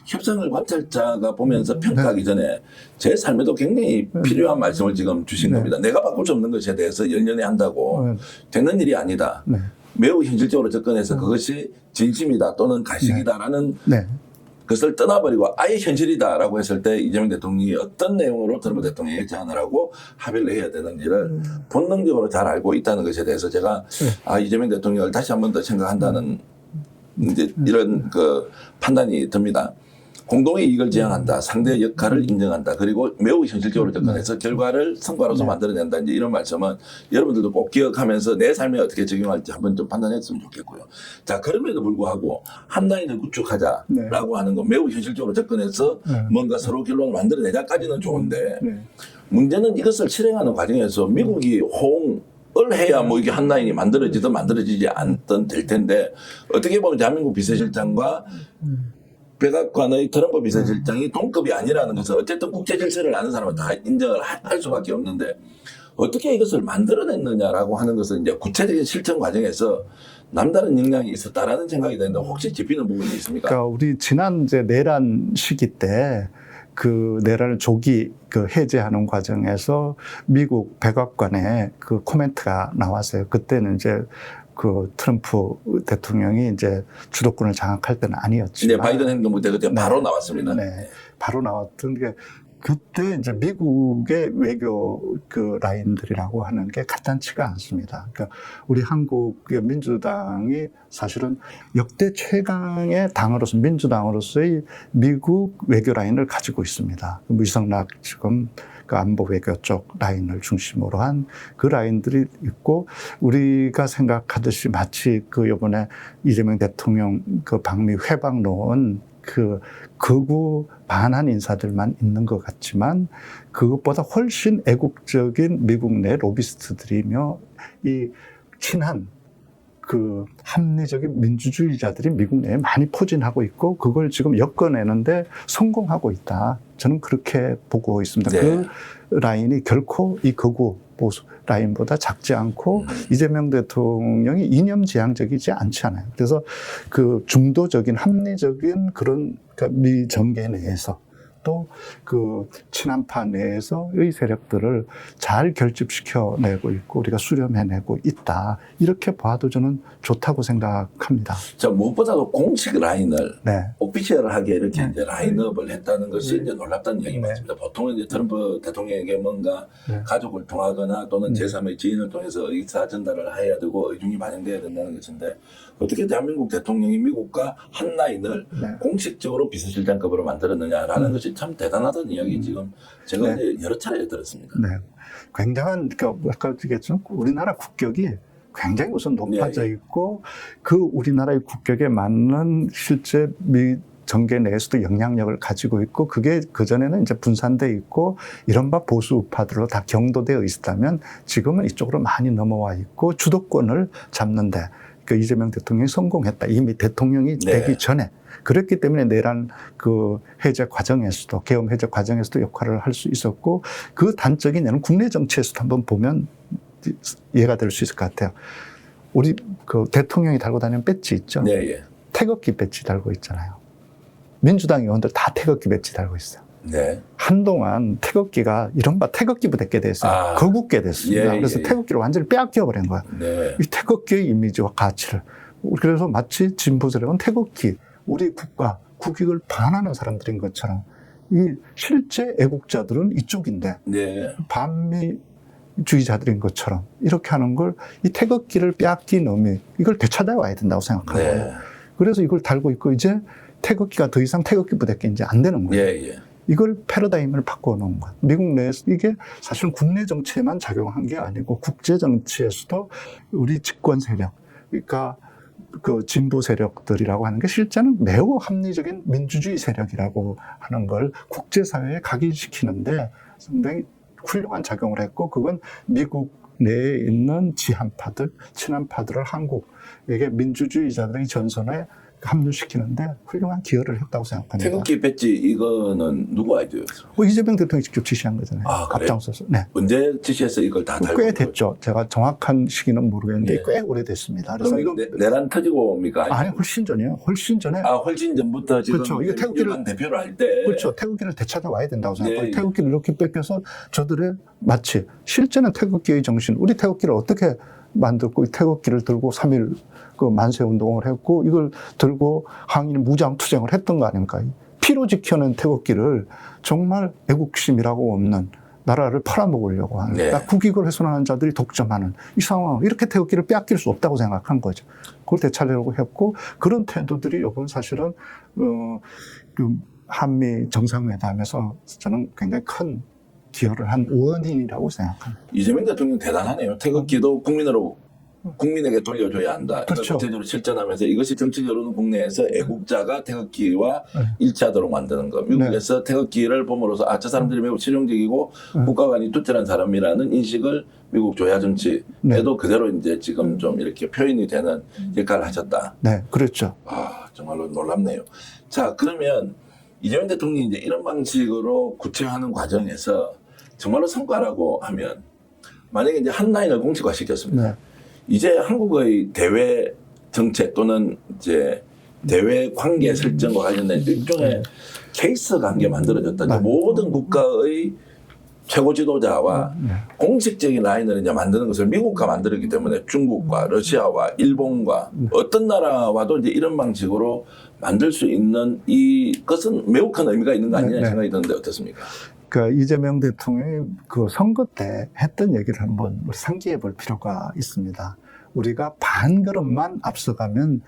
협상을 관찰자가 보면서 평가하기 전에 제 삶에도 굉장히 필요한 말씀을 지금 주신 네. 겁니다. 내가 바꿀 수 없는 것에 대해서 연연해한다고 네. 되는 일이 아니다. 네. 매우 현실적으로 접근해서 그것이 진심이다 또는 가식이다라는 네. 그것을 떠나버리고 아예 현실이다라고 했을 때 이재명 대통령이 어떤 내용으로 트럼프 대통령에게 제안을 하고 합의를 해야 되는지를 본능적으로 잘 알고 있다는 것에 대해서 제가 이재명 대통령을 다시 한 번 더 생각한다는 이제 이런 그 판단이 듭니다. 공동의 이익을 지향한다. 상대의 역할을 인정한다. 그리고 매우 현실적으로 접근해서 결과를 성과로서 만들어낸다. 이제 이런 말씀은 여러분들도 꼭 기억하면서 내 삶에 어떻게 적용할지 한번 좀 판단했으면 좋겠고요. 자, 그럼에도 불구하고 한 라인을 구축하자라고 하는 건 매우 현실적으로 접근해서 뭔가 서로 결론을 만들어내자까지는 좋은데 문제는 이것을 실행하는 과정에서 미국이 호응을 해야 뭐 이게 한 라인이 만들어지든 만들어지지 않든 될 텐데 어떻게 보면 대한민국 비서실장과 백악관의 트럼프 비서실장이 동급이 아니라는 것은 어쨌든 국제 질서를 아는 사람은 다 인정을 할 수밖에 없는데 어떻게 이것을 만들어냈느냐라고 하는 것은 이제 구체적인 실천 과정에서 남다른 역량이 있었다라는 생각이 드는데 혹시 짚히는 부분이 있습니까? 그러니까 우리 지난 이제 내란 시기 때 그 내란을 조기 그 해제하는 과정에서 미국 백악관에 그 코멘트가 나왔어요. 그때는 이제 그 트럼프 대통령이 이제 주도권을 장악할 때는 아니었지만. 네, 바이든 행정부 때 그때 바로 나왔습니다. 네, 바로 나왔던 게 그때 이제 미국의 외교 그 라인들이라고 하는 게 간단치가 않습니다. 그러니까 우리 한국의 민주당이 사실은 역대 최강의 당으로서 민주당으로서의 미국 외교 라인을 가지고 있습니다. 이성락 지금 그 안보 외교 쪽 라인을 중심으로 한 그 라인들이 있고 우리가 생각하듯이 마치 그 이번에 이재명 대통령 그 방미 회방론 그 극우 반한 인사들만 있는 것 같지만 그것보다 훨씬 애국적인 미국 내 로비스트들이며 이 친한 그 합리적인 민주주의자들이 미국 내에 많이 포진하고 있고 그걸 지금 엮어내는데 성공하고 있다. 저는 그렇게 보고 있습니다. 네. 그 라인이 결코 이 극우 보수 라인보다 작지 않고 이재명 대통령이 이념지향적이지 않지 않아요. 그래서 그 중도적인 합리적인 그런 그러니까 미 정계 내에서 또 그 친한파 내에서의 세력들을 잘 결집시켜내고 있고 우리가 수렴해내고 있다. 이렇게 봐도 저는 좋다고 생각합니다. 자, 무엇보다도 공식 라인을 네. 오피셜하게 이렇게 이제 라인업을 했다는 것이 이제 놀랍다는 이야기 맞습니다. 보통은 이제 트럼프 대통령에게 뭔가 가족을 통하거나 또는 제3의 지인을 통해서 의사 전달을 해야 되고 의중이 반영돼야 된다는 것인데 어떻게 대한민국 대통령이 미국과 한 라인을 공식적으로 비서실장급으로 만들었느냐라는 것이 참 대단하다는 이야기 지금 제가 이제 여러 차례 들었습니다. 네. 굉장한, 그러니까 아까 얘기했지만 우리나라 국격이 굉장히 우선 높아져 있고 그 우리나라의 국격에 맞는 실제 미 정계 내에서도 영향력을 가지고 있고 그게 그전에는 이제 분산돼 있고 이른바 보수 우파들로 다 경도되어 있었다면 지금은 이쪽으로 많이 넘어와 있고 주도권을 잡는데 그 이재명 대통령이 성공했다. 이미 대통령이 되기 전에. 그랬기 때문에 내란 그 해제 과정에서도 계엄 해제 과정에서도 역할을 할 수 있었고 그 단적인 예는 국내 정치에서도 한번 보면 이해가 될 수 있을 것 같아요. 우리 그 대통령이 달고 다니는 배지 있죠. 네, 태극기 배지 달고 있잖아요. 민주당 의원들 다 태극기 배지 달고 있어요. 네. 한동안 태극기가 이른바 태극기 부대게 됐어요. 거국게 됐습니다. 그래서 태극기를 완전히 빼앗겨 버린 거야. 네. 이 태극기의 이미지와 가치를. 그래서 마치 진보 세력은 태극기, 우리 국가, 국익을 반하는 사람들인 것처럼 이 실제 애국자들은 이쪽인데 반미주의자들인 것처럼 이렇게 하는 걸 이 태극기를 빼앗긴 놈이 이걸 되찾아와야 된다고 생각하고 그래서 이걸 달고 있고 이제 태극기가 더 이상 태극기 부대께 이제 안 되는 거예요. 이걸 패러다임을 바꿔놓은 것. 미국 내에서 이게 사실은 국내 정치에만 작용한 게 아니고 국제 정치에서도 우리 집권 세력, 그러니까 그 진보 세력들이라고 하는 게 실제는 매우 합리적인 민주주의 세력이라고 하는 걸 국제사회에 각인시키는데 상당히 훌륭한 작용을 했고 그건 미국 내에 있는 지한파들, 친한파들을 한국에게 민주주의자들의 전선에 합류시키는데 훌륭한 기여를 했다고 생각합니다. 태극기 배지 이거는 누구 아이디어였어요? 이재명 대통령이 직접 지시한 거잖아요. 앞장서서. 네. 언제 지시해서 이걸 다 달고? 꽤 됐죠. 제가 정확한 시기는 모르겠는데 꽤 오래됐습니다. 그래서 이거 내란 터지고입니까? 아니 훨씬 전이에요. 훨씬 전에. 훨씬 전부터 지금 그렇죠. 이거 태극기를 대표를 할 때. 그렇죠. 태극기를 되찾아와야 된다고 생각해요. 태극기를 이렇게 뺏겨서 저들의 마치 실제는 태극기의 정신, 우리 태극기를 어떻게 만들고 이 태극기를 들고 3.1 그 만세 운동을 했고 이걸 들고 항일 무장 투쟁을 했던 거 아닙니까? 피로 지켜낸 태극기를 정말 애국심이라고 없는 나라를 팔아먹으려고 하는 국익을 훼손하는 자들이 독점하는 이 상황 이렇게 태극기를 빼앗길 수 없다고 생각한 거죠. 그걸 되찾으려고 했고 그런 태도들이 이번 사실은 한미 정상회담에서 저는 굉장히 큰 기여를 한 원인이라고 생각합니다. 이재명 대통령 대단하네요. 태극기도 국민에게 돌려줘야 한다. 그렇죠. 구체적으로 실천하면서 이것이 정치적으로는 국내에서 애국자가 태극기와 네. 일치하도록 만드는 것. 미국에서 태극기를 봄으로써 저 사람들이 매우 실용적이고 국가관이 투철한 사람이라는 인식을 미국 조야 정치에도 네. 그대로 이제 지금 좀 이렇게 표현이 되는 역할을 하셨다. 네, 그렇죠. 정말로 놀랍네요. 자, 그러면 이재명 대통령이 이제 이런 방식으로 구체화하는 과정에서 정말로 성과라고 하면 만약에 이제 한 라인을 공식화시켰습니다. 네. 이제 한국의 대외 정책 또는 이제 대외 관계 설정과 관련된 일종의 케이스 관계 만들어졌다. 네. 모든 국가의 최고 지도자와 네. 공식적인 라인을 이제 만드는 것을 미국과 만들었기 때문에 중국과 러시아와 일본과 어떤 나라와도 이제 이런 방식으로 만들 수 있는 이것은 매우 큰 의미가 있는 거 아니냐 네. 생각이 드는데 어떻습니까? 그 이재명 대통령이 그 선거 때 했던 얘기를 한번 상기해 볼 필요가 있습니다. 우리가 반 걸음만 앞서가면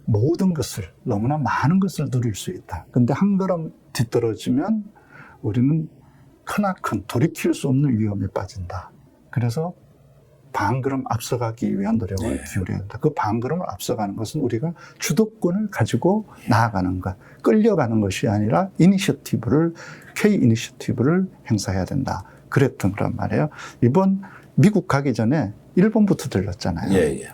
모든 것을, 너무나 많은 것을 누릴 수 있다. 근데 한 걸음 뒤떨어지면 우리는 크나큰 돌이킬 수 없는 위험에 빠진다. 그래서 반 걸음 앞서가기 위한 노력을 기울여야 한다. 그 반 걸음을 앞서가는 것은 우리가 주도권을 가지고 나아가는 것, 끌려가는 것이 아니라 K 이니셔티브를 행사해야 된다. 그랬던 거란 말이에요. 이번 미국 가기 전에 일본부터 들렀잖아요. 예.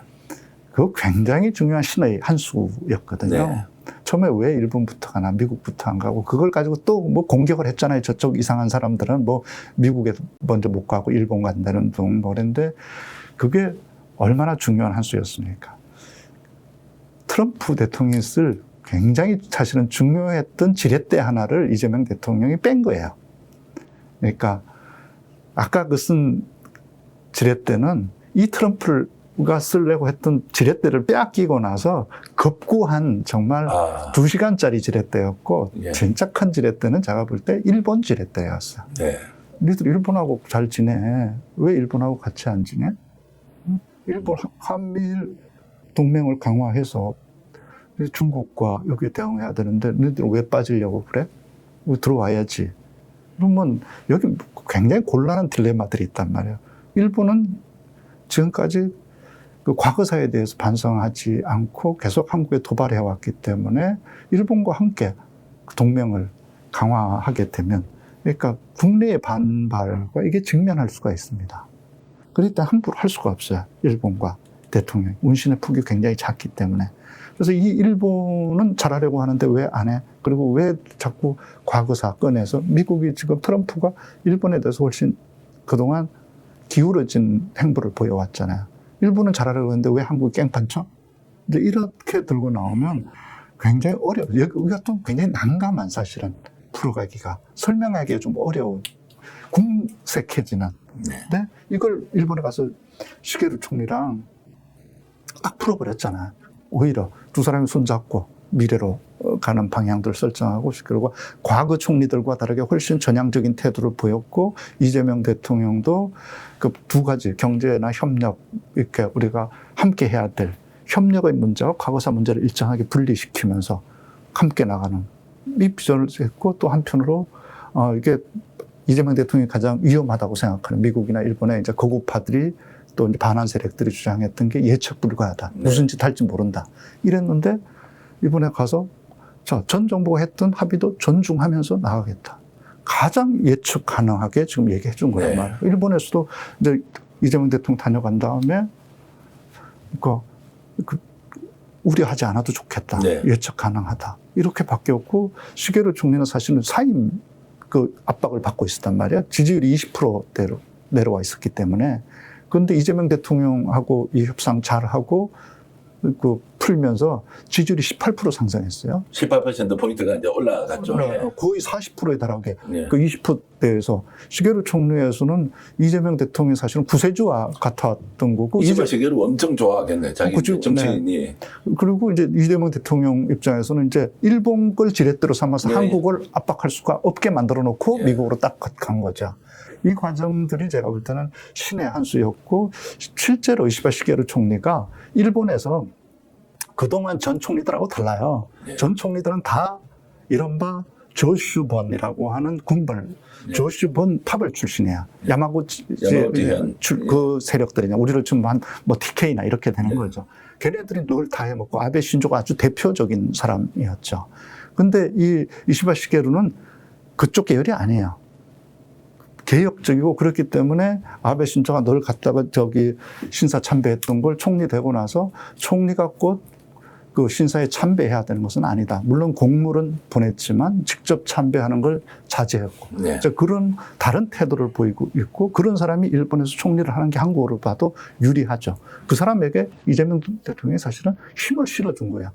그거 굉장히 중요한 신의 한 수였거든요. 네. 처음에 왜 일본부터 가나 미국부터 안 가고 그걸 가지고 또 뭐 공격을 했잖아요. 저쪽 이상한 사람들은 뭐 미국에 먼저 못 가고 일본 간다는 둥 그랬는데 그게 얼마나 중요한 한 수였습니까? 트럼프 대통령이 쓸 굉장히 사실은 중요했던 지렛대 하나를 이재명 대통령이 뺀 거예요. 그러니까 아까 그 쓴 지렛대는 이 트럼프가 쓰려고 했던 지렛대를 빼앗기고 나서 급구한 정말 2시간짜리 지렛대였고 예. 진짜 큰 지렛대는 제가 볼 때 일본 지렛대였어요. 네. 니들 일본하고 잘 지내. 왜 일본하고 같이 안 지내? 일본 한미일 동맹을 강화해서 중국과 여기에 대응해야 되는데 너희들 왜 빠지려고 그래? 들어와야지. 그러면 여기 굉장히 곤란한 딜레마들이 있단 말이에요. 일본은 지금까지 그 과거사에 대해서 반성하지 않고 계속 한국에 도발해왔기 때문에 일본과 함께 동맹을 강화하게 되면 그러니까 국내의 반발과 이게 직면할 수가 있습니다. 그러니까 함부로 할 수가 없어요. 일본과 대통령. 운신의 폭이 굉장히 작기 때문에. 그래서 이 일본은 잘하려고 하는데 왜 안 해? 그리고 왜 자꾸 과거사 꺼내서 미국이 지금 트럼프가 일본에 대해서 훨씬 그동안 기울어진 행보를 보여왔잖아요. 일본은 잘하려고 했는데 왜 한국이 깽판 쳐? 이제 이렇게 들고 나오면 굉장히 어려워요. 여기가 또 굉장히 난감한 사실은 풀어가기가. 설명하기가 좀 어려운, 궁색해지는. 네? 이걸 일본에 가서 시게루 총리랑 딱 풀어버렸잖아요. 오히려 두 사람이 손잡고 미래로 가는 방향들을 설정하고 그리고 과거 총리들과 다르게 훨씬 전향적인 태도를 보였고 이재명 대통령도 그 두 가지 경제나 협력 이렇게 우리가 함께 해야 될 협력의 문제와 과거사 문제를 일정하게 분리시키면서 함께 나가는 이 비전을 했고 또 한편으로 이게 이재명 대통령이 가장 위험하다고 생각하는 미국이나 일본의 이제 거구파들이 또 이제 반한 세력들이 주장했던 게 예측 불가하다. 무슨 짓 할지 모른다. 이랬는데 이번에 가서 자, 전 정부가 했던 합의도 존중하면서 나가겠다. 가장 예측 가능하게 지금 얘기해 준 거란 말이에요. 일본에서도 이제 이재명 대통령 다녀간 다음에 우려하지 않아도 좋겠다. 네. 예측 가능하다. 이렇게 바뀌었고 시게루 총리는 사실은 사임 그 압박을 받고 있었단 말이에요. 지지율이 20%대로 내려와 있었기 때문에. 그런데 이재명 대통령하고 이 협상 잘하고 그 풀면서 지지율이 18% 상승했어요. 18%포인트가 이제 올라갔죠. 거의 40%에 달하게. 네. 그 20%대에서 시게루 총리에서는 이재명 대통령이 사실은 구세주와 같았던 거고. 이재명 시계를 엄청 좋아하겠네. 자기 그죠? 정치인이. 네. 그리고 이제 이재명 대통령 입장에서는 이제 일본 걸 지렛대로 삼아서 네. 한국을 압박할 수가 없게 만들어 놓고 네. 미국으로 딱 간 거죠. 이 과정들이 제가 볼 때는 신의 한 수였고 실제로 이시바 시게루 총리가 일본에서 그동안 전 총리들하고 달라요. 네. 전 총리들은 다 이른바 조슈본이라고 하는 군벌, 조슈본 파벌 출신이야. 야마구치 야마구치현. 그 세력들이냐. 우리를 지금 뭐 TK나 이렇게 되는 거죠. 걔네들이 늘 다 해먹고 아베 신조가 아주 대표적인 사람이었죠. 근데 이 이시바 시게루는 그쪽 계열이 아니에요. 개혁적이고 그렇기 때문에 아베 신조가 늘 갔다가 저기 신사 참배했던 걸 총리 되고 나서 총리가 곧 그 신사에 참배해야 되는 것은 아니다. 물론 공물은 보냈지만 직접 참배하는 걸 자제했고 네. 그런 다른 태도를 보이고 있고 그런 사람이 일본에서 총리를 하는 게 한국으로 봐도 유리하죠. 그 사람에게 이재명 대통령이 사실은 힘을 실어준 거야.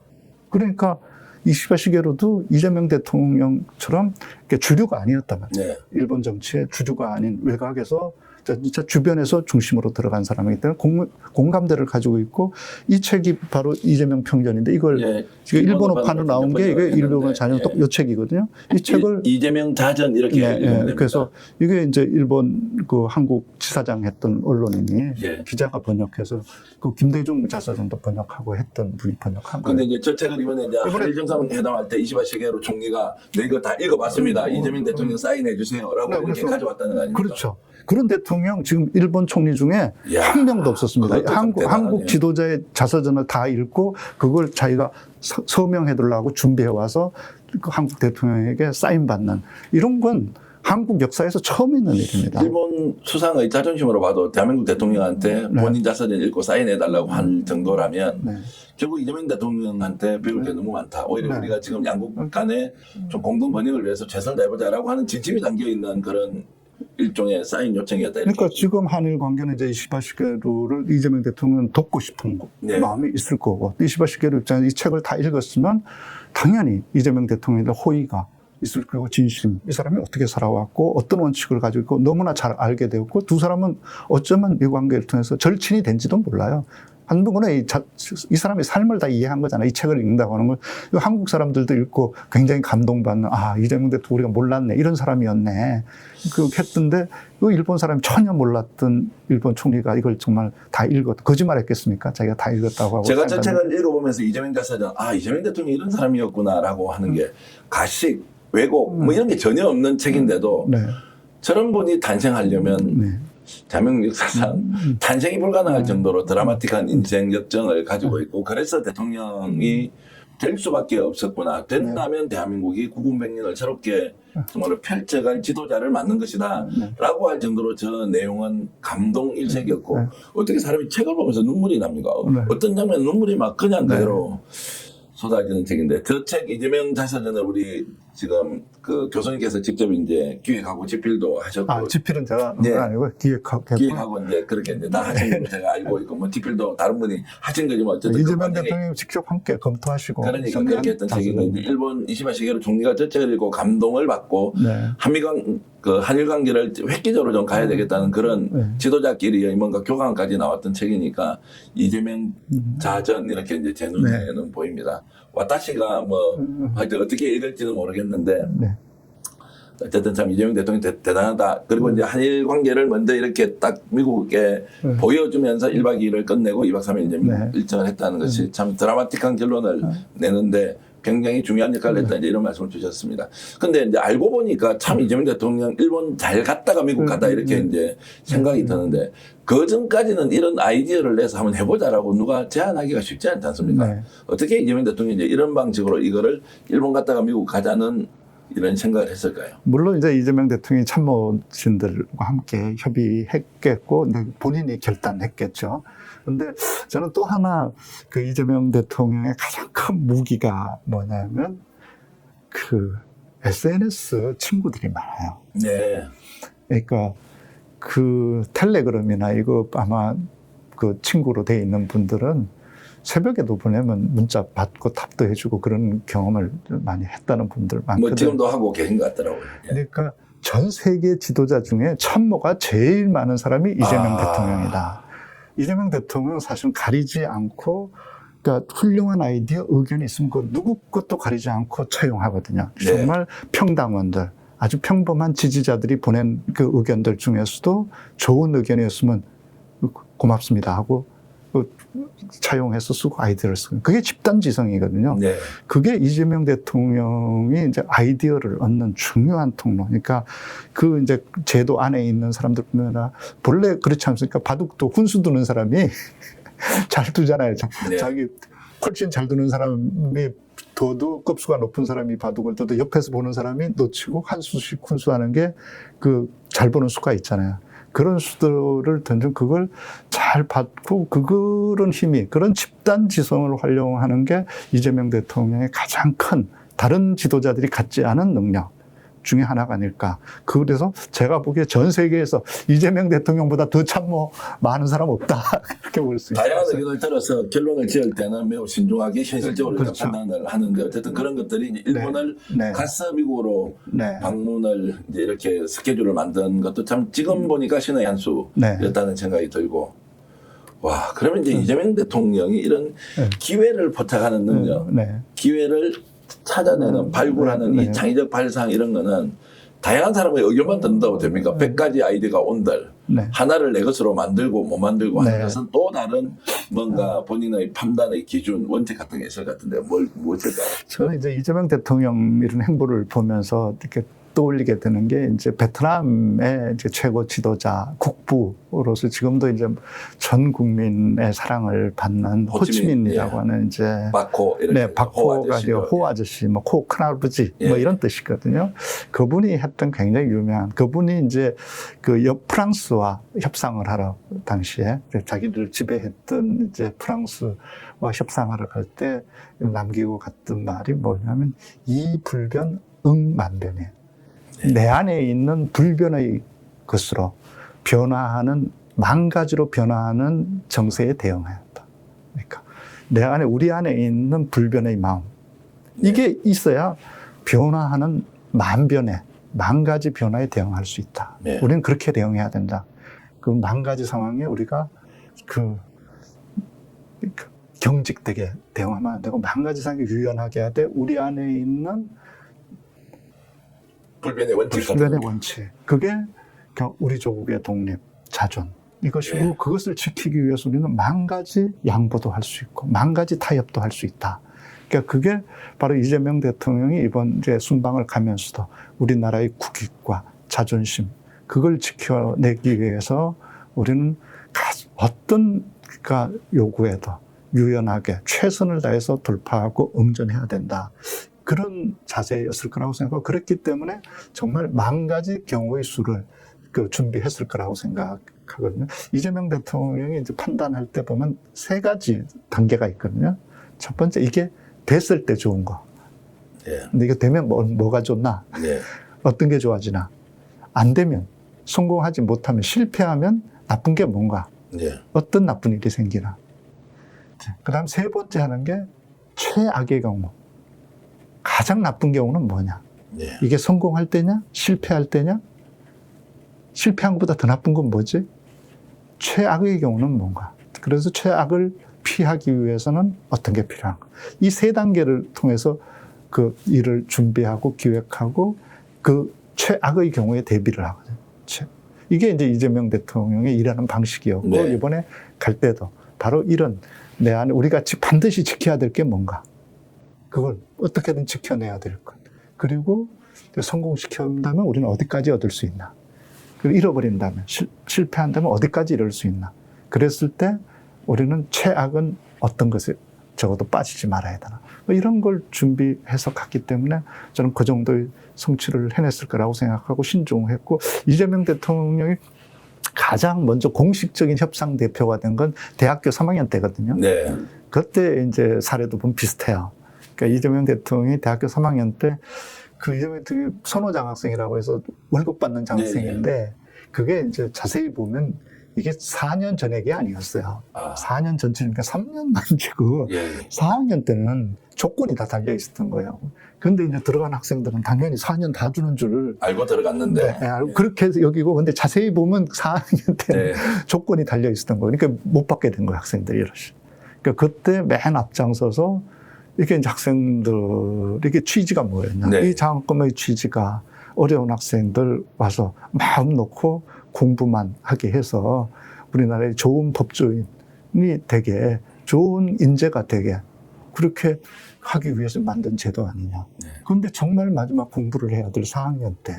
그러니까 이시바 시게루도 이재명 대통령처럼 주류가 아니었단 말이에요. 네. 일본 정치의 주류가 아닌 외곽에서 진짜 주변에서 중심으로 들어간 사람이기 때문에 공감대를 가지고 있고 이 책이 바로 이재명 평전인데 이걸 예, 지금 일본어판으로 나온 게 이게 일본어 자녀 예. 요 책이거든요. 이 책을 이재명 자전 이렇게 읽으면 됩니다. 그래서 이게 이제 일본 그 한국 지사장 했던 언론인이 예. 기자가 번역해서 그 김대중 자서전도 번역하고 했던 분이 번역한 거예요. 근데 이제 저 책을 이번에 한일 정상회담할 때 이시바 시게루 총리가 네, 이거 다 읽어봤습니다. 이재명 대통령 사인해 주세요라고 네, 이렇게 그래서 가져왔다는 거 아닙니까? 그렇죠. 그런 대통령 지금 일본 총리 중에 한 명도 없었습니다. 그것도 참 대단하네요. 한국 지도자의 자서전을 다 읽고 그걸 자기가 서명해두려고 준비해 와서 그 한국 대통령에게 사인받는 이런 건 한국 역사에서 처음 있는 일입니다. 일본 수상의 자존심으로 봐도 대한민국 대통령한테 본인 자서전 읽고 사인해달라고 할 정도라면 네. 결국 이재명 대통령한테 배울 게 너무 많다. 오히려 네. 우리가 지금 양국 간에 좀 공동 번영을 위해서 최선을 다해보자라고 하는 진심이 담겨있는 그런 일종의 사인 요청이었다. 이렇게. 그러니까 지금 한일 관계는 이제 이시바 시게루를 이재명 대통령은 돕고 싶은 네. 마음이 있을 거고 이시바 시게루 입장에서 이 책을 다 읽었으면 당연히 이재명 대통령에 대한 호의가 있을 거고 진심. 이 사람이 어떻게 살아왔고 어떤 원칙을 가지고 있고 너무나 잘 알게 되었고 두 사람은 어쩌면 이 관계를 통해서 절친이 된지도 몰라요. 한국은 이 사람의 삶을 다 이해한 거잖아요. 이 책을 읽는다고 하는 걸. 한국 사람들도 읽고 굉장히 감동받는, 이재명 대통령 우리가 몰랐네. 이런 사람이었네. 했던데, 그 일본 사람이 전혀 몰랐던 일본 총리가 이걸 정말 다 거짓말 했겠습니까? 자기가 다 읽었다고 하고. 제가 저 책을 읽어보면서 이재명 자서전, 이재명 대통령이 이런 사람이었구나라고 하는 게 가식, 왜곡, 뭐 이런 게 전혀 없는 책인데도 네. 저런 분이 탄생하려면 네. 대한민국 역사상 탄생이 불가능할 정도로 드라마틱한 인생 역정을 가지고 있고 그래서 대통령이 될 수밖에 없었구나. 된다면 대한민국이 구군백년을 새롭게 정말로 펼쳐갈 지도자를 맡는 것이다 라고 할 정도로 저 내용은 감동 일색이었고 어떻게 사람이 책을 보면서 눈물이 납니까? 어떤 장면 눈물이 막 그냥 그대로 쏟아지는 책인데 저 책 이재명 자서전을 우리 지금 그 교수님께서 직접 이제 기획하고 집필도 하셨고 집필은 제가 네. 아니고 기획하고 이제 그렇게 이제 다 하신 걸로 제가 알고 있고 뭐 집필도 다른 분이 하신 거지 뭐 어쨌든 이재명 대통령이 직접 함께 검토하시고 그러니까 그렇게 했던 책인데 일본 이시바 시게루 총리가 저 책을 읽고 감동을 받고 한일 관계를 획기적으로 좀 가야 되겠다는 그런 지도자끼리의 뭔가 교감까지 나왔던 책이니까 이재명 자전 이렇게 이제 제 눈에는 보입니다. 와타시가 뭐 하여튼 어떻게 읽을지는 모르겠는데 어쨌든 참 이재명 대통령이 대단하다. 그리고 이제 한일 관계를 먼저 이렇게 딱 미국에 보여주면서 1박 2일을 끝내고 2박 3일 이제 미국 일정을 했다는 것이 참 드라마틱한 결론을 내는데 굉장히 중요한 역할을 했다. 이제 이런 말씀을 주셨습니다. 근데 이제 알고 보니까 참 이재명 대통령 일본 잘 갔다가 미국 갔다 이렇게 이제 생각이 드는데 그 전까지는 이런 아이디어를 내서 한번 해보자라고 누가 제안하기가 쉽지 않지 않습니까? 어떻게 이재명 대통령이 이제 이런 방식으로 이거를 일본 갔다가 미국 가자는 이런 생각을 했을까요? 물론 이제 이재명 대통령이 참모진들과 함께 협의했겠고 본인이 결단했겠죠. 그런데 저는 또 하나 그 이재명 대통령의 가장 큰 무기가 뭐냐면 그 SNS 친구들이 많아요. 네. 그러니까 그 텔레그램이나 이거 아마 그 친구로 돼 있는 분들은 새벽에도 보내면 문자 받고 답도 해주고 그런 경험을 많이 했다는 분들 많거든요. 뭐 지금도 하고 계신 것 같더라고요. 그러니까 전 세계 지도자 중에 참모가 제일 많은 사람이 이재명 대통령이다. 이재명 대통령은 사실 가리지 않고 그러니까 훌륭한 아이디어, 의견이 있으면 그 누구 것도 가리지 않고 차용하거든요. 정말 평당원들, 아주 평범한 지지자들이 보낸 그 의견들 중에서도 좋은 의견이었으면 고맙습니다 하고 차용해서 쓰고 아이디어를 쓰고. 그게 집단지성이거든요. 네. 그게 이재명 대통령이 이제 아이디어를 얻는 중요한 통로. 그러니까 그 이제 제도 안에 있는 사람들 보면 본래 그렇지 않습니까? 바둑도 훈수 두는 사람이 잘 두잖아요. 네. 자기 훨씬 잘 두는 사람이 둬도 급수가 높은 사람이 바둑을 둬도 옆에서 보는 사람이 놓치고 한 수씩 훈수하는 게 그 잘 보는 수가 있잖아요. 그런 수들을 던진 그걸 잘 받고 그런 힘이 그런 집단 지성을 활용하는 게 이재명 대통령의 가장 큰 다른 지도자들이 갖지 않은 능력 중에 하나가 아닐까. 그래서 제가 보기에 전 세계에서 이재명 대통령보다 더 참모 많은 사람 없다. 그렇게 볼 수 있어요. 다양한 의견을 들어서 결론을 지을 때는 매우 신중하게 현실적으로 그렇죠. 판단을 하는데 어쨌든 그런 것들이 이제 일본을 네. 가서 미국으로 네. 방문을 이제 이렇게 스케줄을 만든 것도 참 지금 보니까 신의 한 수였다는 생각이 들고 와 그러면 이제 이재명 대통령이 이런 기회를 포착하는 능력, 기회를 찾아내는 발굴하는 이 창의적 발상 이런 거는 다양한 사람의 의견만 듣는다고 됩니까? 100가지 아이디어가 온들 하나를 내 것으로 만들고 못 만들고 하는 것은 또 다른 뭔가 본인의 판단의 기준, 원칙 같은 게 있을 것 같은데 무엇일까요? 저는 이제 이재명 대통령 이런 행보를 보면서 이렇게 떠올리게 되는 게 이제 베트남의 이제 최고 지도자 국부로서 지금도 이제 전 국민의 사랑을 받는 호치민이라고 하는 이제 박호 이렇게 박호가 호 아저씨, 뭐 코 큰아버지 뭐 이런 뜻이거든요. 그분이 했던 굉장히 유명한 그분이 이제 그 프랑스와 협상을 하러 당시에 자기를 지배했던 이제 프랑스와 협상하러 갈 때 남기고 갔던 말이 뭐냐면 이 불변 응만변이에요. 내 안에 있는 불변의 것으로 변화하는 만 가지로 변화하는 정세에 대응해야 한다. 그러니까 내 안에 우리 안에 있는 불변의 마음 이게 있어야 변화하는 만변에 만 가지 변화에 대응할 수 있다. 네. 우리는 그렇게 대응해야 된다. 그 만 가지 상황에 우리가 경직되게 대응하면 안 되고 만 가지 상황에 유연하게 해야 돼. 우리 안에 있는 불변의 원칙. 불변의 원칙. 그게 우리 조국의 독립, 자존. 이것이고 그것을 지키기 위해서 우리는 만 가지 양보도 할 수 있고 만 가지 타협도 할 수 있다. 그러니까 그게 바로 이재명 대통령이 이번 이제 순방을 가면서도 우리나라의 국익과 자존심 그걸 지켜내기 위해서 우리는 어떤 요구에도 유연하게 최선을 다해서 돌파하고 응전해야 된다. 그런 자세였을 거라고 생각하고 그랬기 때문에 정말 만 가지 경우의 수를 준비했을 거라고 생각하거든요. 이재명 대통령이 이제 판단할 때 보면 세 가지 단계가 있거든요. 첫 번째 이게 됐을 때 좋은 거. 근데 이거 되면 뭐가 좋나? 어떤 게 좋아지나? 안 되면 성공하지 못하면 실패하면 나쁜 게 뭔가? 어떤 나쁜 일이 생기나? 그다음 세 번째 하는 게 최악의 경우. 가장 나쁜 경우는 뭐냐? 이게 성공할 때냐? 실패할 때냐? 실패한 것보다 더 나쁜 건 뭐지? 최악의 경우는 뭔가? 그래서 최악을 피하기 위해서는 어떤 게 필요한가? 이 세 단계를 통해서 그 일을 준비하고 기획하고 그 최악의 경우에 대비를 하거든요. 이게 이제 이재명 대통령의 일하는 방식이었고 이번에 갈 때도 바로 이런 내 안에 우리가 반드시 지켜야 될 게 뭔가? 그걸 어떻게든 지켜내야 될 것. 그리고 성공시킨다면 우리는 어디까지 얻을 수 있나. 그리고 잃어버린다면, 실패한다면 어디까지 이룰 수 있나. 그랬을 때 우리는 최악은 어떤 것에 적어도 빠지지 말아야 되나. 이런 걸 준비해서 갔기 때문에 저는 그 정도의 성취를 해냈을 거라고 생각하고 신중했고 이재명 대통령이 가장 먼저 공식적인 협상 대표가 된 건 대학교 3학년 때거든요. 그때 이제 사례도 보면 비슷해요. 그러니까 이재명 대통령이 대학교 3학년 때 그 이재명 대통령이 선호장학생이라고 해서 월급 받는 장학생인데 그게 이제 자세히 보면 이게 4년 전액이 아니었어요. 4년 전체니까 3년만 지고 4학년 때는 조건이 다 달려 있었던 거예요. 근데 이제 들어간 학생들은 당연히 4년 다 주는 줄 알고 들어갔는데 그렇게 해서 여기고 근데 자세히 보면 4학년 때는 조건이 달려 있었던 거예요. 그러니까 못 받게 된 거예요, 학생들이 이러시. 그러니까 그때 맨 앞장서서 이게 이제 학생들, 이게 취지가 뭐였냐. 이 장학금의 취지가 어려운 학생들 와서 마음 놓고 공부만 하게 해서 우리나라의 좋은 법조인을 되게 좋은 인재가 되게 그렇게 하기 위해서 만든 제도 아니냐. 네. 그런데 정말 마지막 공부를 해야 될 4학년 때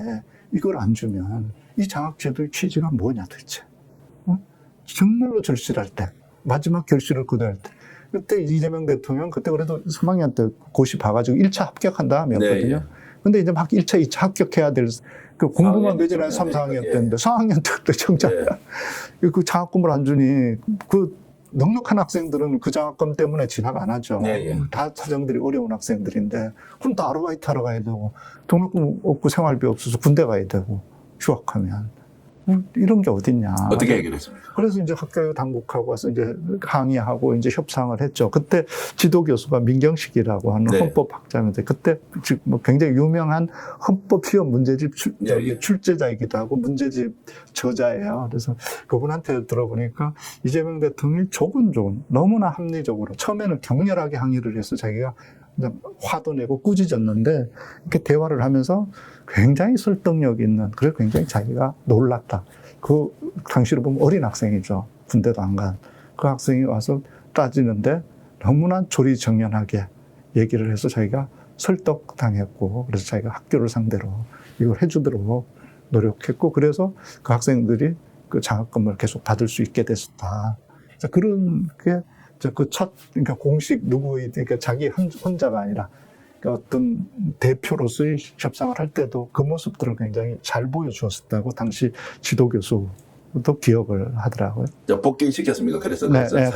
이걸 안 주면 이 장학제도의 취지가 뭐냐 도대체. 정말로 절실할 때, 마지막 결실을 거둬야 할 때. 그때 이재명 대통령, 그때 그래도 3학년 때 고시 봐가지고 1차 합격한 다음이었거든요. 네, 근데 이제 막 1차, 2차 합격해야 될, 그 공부만 매진한 3, 4학년 예. 때인데, 4학년 때 정작 그 장학금을 안 주니, 그 넉넉한 학생들은 그 장학금 때문에 진학 안 하죠. 예. 다 사정들이 어려운 학생들인데, 그럼 또 아르바이트 하러 가야 되고, 등록금 없고 생활비 없어서 군대 가야 되고, 휴학하면. 이런 게 어딨냐. 어떻게 해결했습니까? 그래서 이제 학교 당국하고 와서 이제 항의하고 이제 협상을 했죠. 그때 지도교수가 민경식이라고 하는 네. 헌법학자인데 그때 뭐 굉장히 유명한 헌법 시험 문제집 네. 출제자이기도 하고 문제집 저자예요. 그래서 그분한테 들어보니까 이재명 대통령이 조곤조곤 너무나 합리적으로 처음에는 격렬하게 항의를 해서 자기가 화도 내고 꾸짖었는데 이렇게 대화를 하면서 굉장히 설득력 있는, 그래 굉장히 자기가 놀랐다. 그 당시로 보면 어린 학생이죠. 군대도 안 간. 그 학생이 와서 따지는데 너무나 조리정연하게 얘기를 해서 자기가 설득당했고, 그래서 자기가 학교를 상대로 이걸 해주도록 노력했고, 그래서 그 학생들이 그 장학금을 계속 받을 수 있게 됐었다. 그런 게 그 첫, 그러니까 공식 누구의, 그러니까 자기 혼자가 아니라 그러니까 어떤 대표로서의 협상을 할 때도 그 모습들을 굉장히 잘 보여주었다고 당시 지도교수도 기억을 하더라고요. 복귀시켰습니까? 그래서 네, 네.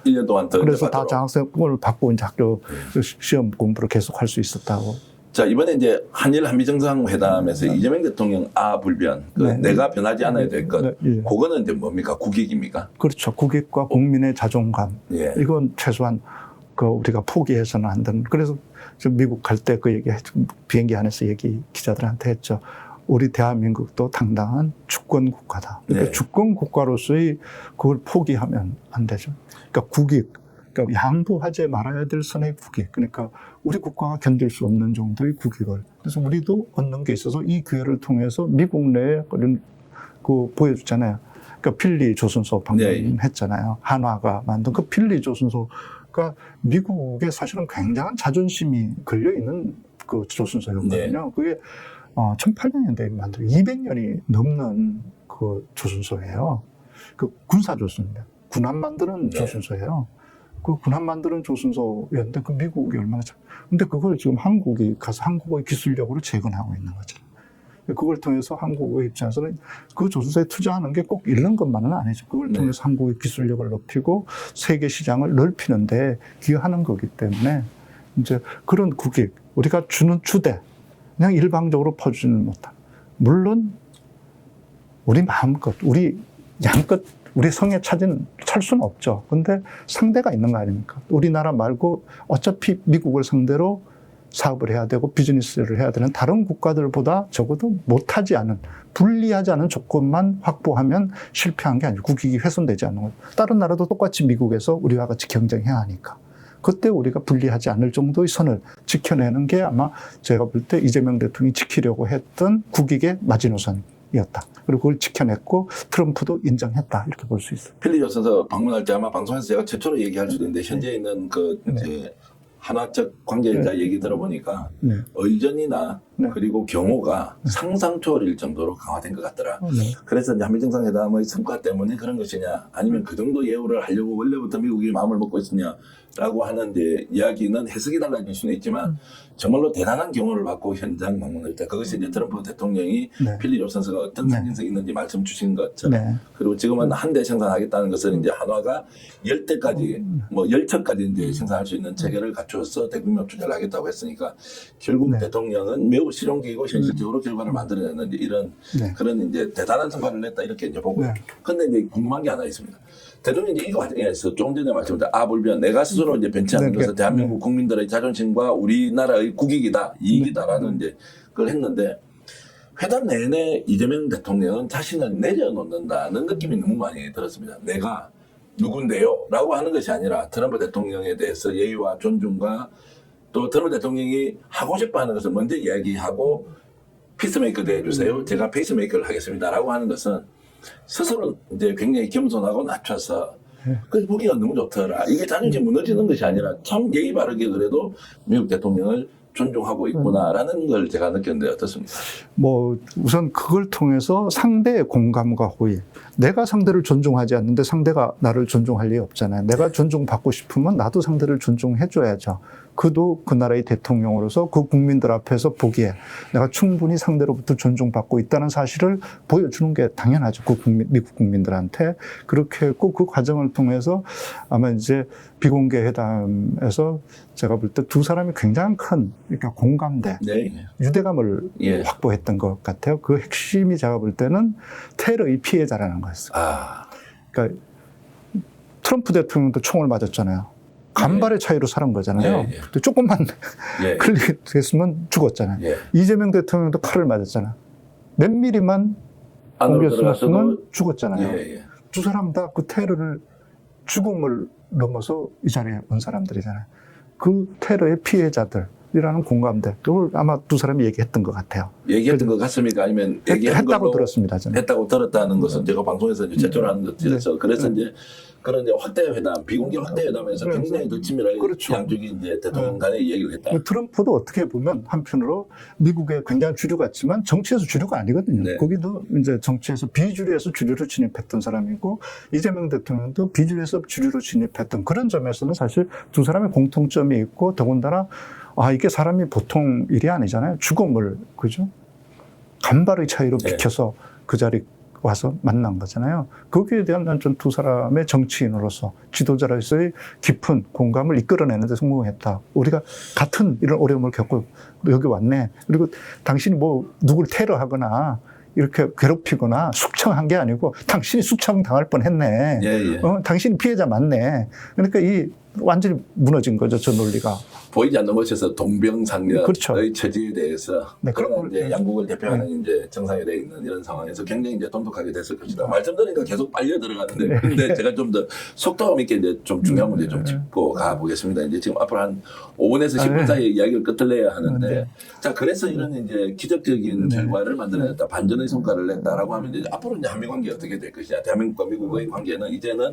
1년 동안 더 그래서 다 받도록. 장학금을 받고 이제 학교 시험 공부를 계속 할 수 있었다고. 자, 이번에 이제 한일 한미정상회담에서 이재명 대통령 불변, 네. 내가 변하지 않아야 될 것, 네, 예. 그거는 이제 뭡니까? 국익입니까? 그렇죠. 국익과 국민의 자존감. 예. 이건 최소한 그 우리가 포기해서는 안 되는. 그래서 좀 미국 갈 때 그 얘기, 비행기 안에서 얘기 기자들한테 했죠. 우리 대한민국도 당당한 주권 국가다. 그러니까 네. 주권 국가로서의 그걸 포기하면 안 되죠. 그러니까 국익, 그러니까 양보하지 말아야 될 선의 국익. 그러니까 우리 국가가 견딜 수 없는 정도의 국익을. 그래서 우리도 얻는 게 있어서 이 기회를 통해서 미국 내에 그런 그 보여주잖아요. 그러니까 필리 조선소 방문했잖아요. 한화가 만든 그 필리 조선소가 미국에 사실은 굉장한 자존심이 걸려 있는 그 조선소였거든요. 그게 1800년대에 만든 200년이 넘는 그 조선소예요. 그 군사 조선입니다. 군함 만드는 조선소예요. 그 군함 만드는 조선소였는데 그 미국이 얼마나 근데 그걸 지금 한국이 가서 한국의 기술력으로 재건하고 있는 거죠. 그걸 통해서 한국의 입장에서는 그 조선소에 투자하는 게 꼭 이런 것만은 아니죠. 그걸 통해서 한국의 기술력을 높이고 세계 시장을 넓히는데 기여하는 거기 때문에 이제 그런 국익, 우리가 주는 주대, 그냥 일방적으로 퍼주지는 못한. 물론 우리 마음껏, 우리 양껏 우리 성에 찰 수는 없죠. 근데 상대가 있는 거 아닙니까? 우리나라 말고 어차피 미국을 상대로 사업을 해야 되고 비즈니스를 해야 되는 다른 국가들보다 적어도 못하지 않은, 불리하지 않은 조건만 확보하면 실패한 게 아니고 국익이 훼손되지 않는 거죠. 다른 나라도 똑같이 미국에서 우리와 같이 경쟁해야 하니까. 그때 우리가 불리하지 않을 정도의 선을 지켜내는 게 아마 제가 볼 때 이재명 대통령이 지키려고 했던 국익의 마지노선이었다. 그리고 그걸 지켜냈고 트럼프도 인정했다. 이렇게 볼 수 있어요. 필리 조선소 방문할 때 아마 방송에서 제가 최초로 얘기할 수도 있는데 현재 있는 그 이제 한화적 관계자 얘기 들어보니까 의전이나 그리고 경호가 상상 초월일 정도로 강화된 것 같더라. 그래서 이제 한미정상회담의 성과 때문에 그런 것이냐, 아니면 그 정도 예우를 하려고 원래부터 미국이 마음을 먹고 있었냐라고 하는 이제 이야기는 해석이 달라질 수는 있지만 정말로 대단한 경호를 받고 현장 방문할 때 그것이 이제 트럼프 대통령이 필리 조선소가 어떤 상징성이 있는지 말씀 주신 것처럼 그리고 지금은 한 대 생산하겠다는 것은 이제 한화가 10대까지 뭐 10척까지 이제 생산할 수 있는 체계를 갖추어서 대국민 투자를 하겠다고 했으니까 결국 대통령은 매우 실용적이고 현실적으로 결과를 만들어내는 이런 그런 이제 대단한 성과를 냈다 이렇게 이제 보고요. 근데 이제 궁금한 게 하나 있습니다. 대통령이 이제 이 과정에서 조금 전에 말씀드린 불변, 내가 스스로 이제 변치 않는 것은 대한민국 국민들의 자존심과 우리나라의 국익이다, 이익이다라는 이제 그걸 했는데 회담 내내 이재명 대통령은 자신을 내려놓는다는 느낌이 너무 많이 들었습니다. 내가 누군데요? 라고 하는 것이 아니라 트럼프 대통령에 대해서 예의와 존중과 또 트럼프 대통령이 하고 싶어 하는 것을 먼저 이야기하고 피스메이커도 해주세요. 제가 페이스메이커를 하겠습니다. 라고 하는 것은 스스로 이제 굉장히 겸손하고 낮춰서 그래서 보기가 너무 좋더라. 이게 자존심 무너지는 것이 아니라 참 예의 바르게 그래도 미국 대통령을 존중하고 있구나라는 걸 제가 느꼈는데 어떻습니까? 뭐 우선 그걸 통해서 상대의 공감과 호의. 내가 상대를 존중하지 않는데 상대가 나를 존중할 리 없잖아요. 내가 존중받고 싶으면 나도 상대를 존중해줘야죠. 그도 그 나라의 대통령으로서 그 국민들 앞에서 보기에 내가 충분히 상대로부터 존중받고 있다는 사실을 보여주는 게 당연하죠. 그 미국 국민들한테. 그렇게 했고 그 과정을 통해서 아마 이제 비공개 회담에서 제가 볼 때 두 사람이 굉장히 큰 그러니까 공감대, 네. 유대감을 예. 확보했던 것 같아요. 그 핵심이 제가 볼 때는 테러의 피해자라는 거였어요. 그러니까 트럼프 대통령도 총을 맞았잖아요. 간발의 차이로 살은 거잖아요. 예, 예. 근데 조금만 예. 클릭했으면 죽었잖아요. 예. 이재명 대통령도 칼을 맞았잖아요. 몇 미리만 안으로 옮겼으면 들어갔어도 죽었잖아요. 예, 예. 두 사람 다 그 테러를 죽음을 넘어서 이 자리에 온 사람들이잖아요. 그 테러의 피해자들이라는 공감대. 그걸 아마 두 사람이 얘기했던 것 같아요. 얘기했던 것 같습니까? 아니면 얘기한 했다고 걸로 들었습니다. 저는. 했다고 들었다는 것은 제가 방송에서 이제 최초로 하는 것이라서 그래서 이제 그런 이제 확대 회담, 비공개 확대 회담에서 굉장히 더 친밀하게 그렇죠. 양쪽이 이제 대통령 간에 얘기를 했다. 트럼프도 어떻게 보면 한편으로 미국의 굉장히 주류 같지만 정치에서 주류가 아니거든요. 네. 거기도 이제 정치에서 비주류에서 주류로 진입했던 사람이고 이재명 대통령도 비주류에서 주류로 진입했던 그런 점에서는 사실 두 사람의 공통점이 있고 더군다나 이게 사람이 보통 일이 아니잖아요. 죽음을 그죠? 간발의 차이로 네. 비켜서 그 자리 와서 만난 거잖아요. 거기에 대한 난 좀 두 사람의 정치인으로서 지도자로서의 깊은 공감을 이끌어내는 데 성공했다. 우리가 같은 이런 어려움을 겪고 여기 왔네. 그리고 당신이 뭐 누구를 테러하거나 이렇게 괴롭히거나 숙청한 게 아니고 당신이 숙청당할 뻔했네. 예, 예. 당신이 피해자 맞네. 그러니까 이 완전히 무너진 거죠. 저 논리가. 보이지 않는 곳에서 동병상련의 그렇죠. 처지에 대해서 네, 그런 그런 이제 걸- 양국을 대표하는 이제 정상회담에 있는 이런 상황에서 굉장히 이제 돈독하게 됐을 것이다. 말씀 들으니까 계속 빨려 들어가는데 근데 제가 좀 더 속도감 있게 이제 좀 중요한 문제 좀 짚고 가보겠습니다. 이제 지금 앞으로 한 5분에서 10분 사이에 이야기를 끝을 내야 하는데 네. 자 그래서 이런 이제 기적적인 결과를 만들어냈다. 반전의 성과를 냈다라고 하면 이제 앞으로 이제 한미 관계 어떻게 될 것이냐. 대한민국과 미국의 관계는 이제는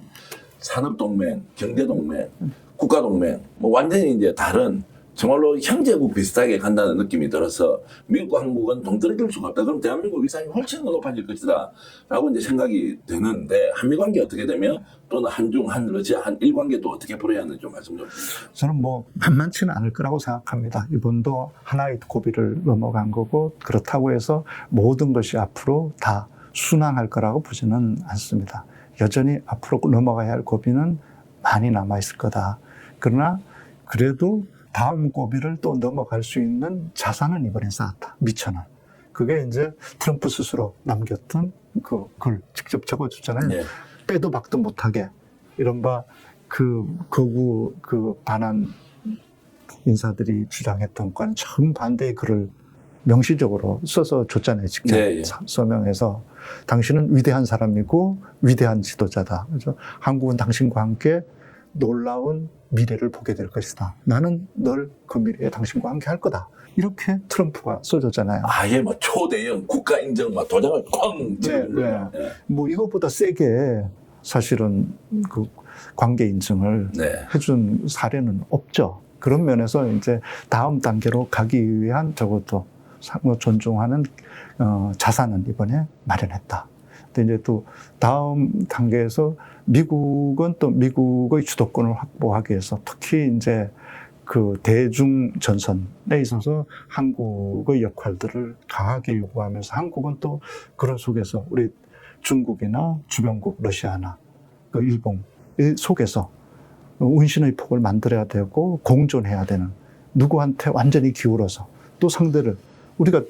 산업동맹, 경제동맹, 국가동맹, 뭐 완전히 이제 다른 정말로 형제국 비슷하게 간다는 느낌이 들어서 미국과 한국은 동떨어질 수가 없다. 그럼 대한민국 위상이 훨씬 더 높아질 것이다. 라고 이제 생각이 드는데 한미 관계 어떻게 되면 또는 한중, 한러시아, 한일 관계도 어떻게 풀어야 하는지 좀 말씀 좀 주세요. 저는 뭐 만만치는 않을 거라고 생각합니다. 이번도 하나의 고비를 넘어간 거고 그렇다고 해서 모든 것이 앞으로 다 순항할 거라고 보지는 않습니다. 여전히 앞으로 넘어가야 할 고비는 많이 남아있을 거다. 그러나 그래도 다음 고비를 또 넘어갈 수 있는 자산은 이번에 쌓았다. 미천원. 그게 이제 트럼프 스스로 남겼던 그 글 직접 적어줬잖아요. 네. 빼도 박도 못하게 이른바 그 거구 그 반한 인사들이 주장했던 과는 정반대의 글을 명시적으로 써서 줬잖아요. 직접 네, 예. 서명해서 당신은 위대한 사람이고 위대한 지도자다. 그래서 한국은 당신과 함께 놀라운 미래를 보게 될 것이다. 나는 널 그 미래에 당신과 함께 할 거다. 이렇게 트럼프가 써줬잖아요. 아예 뭐 초대형 국가 인정 막 도장을 쾅 찍은 거예요. 네. 뭐 이것보다 세게 사실은 그 관계 인증을 네. 해준 사례는 없죠. 그런 면에서 이제 다음 단계로 가기 위한 적어도 존중하는 자산은 이번에 마련했다. 근데 이제 또 다음 단계에서 미국은 또 미국의 주도권을 확보하기 위해서 특히 이제 그 대중 전선에 있어서 한국의 역할들을 강하게 요구하면서 한국은 또 그런 속에서 우리 중국이나 주변국 러시아나 그 일본 속에서 운신의 폭을 만들어야 되고 공존해야 되는 누구한테 완전히 기울어서 또 상대를 우리가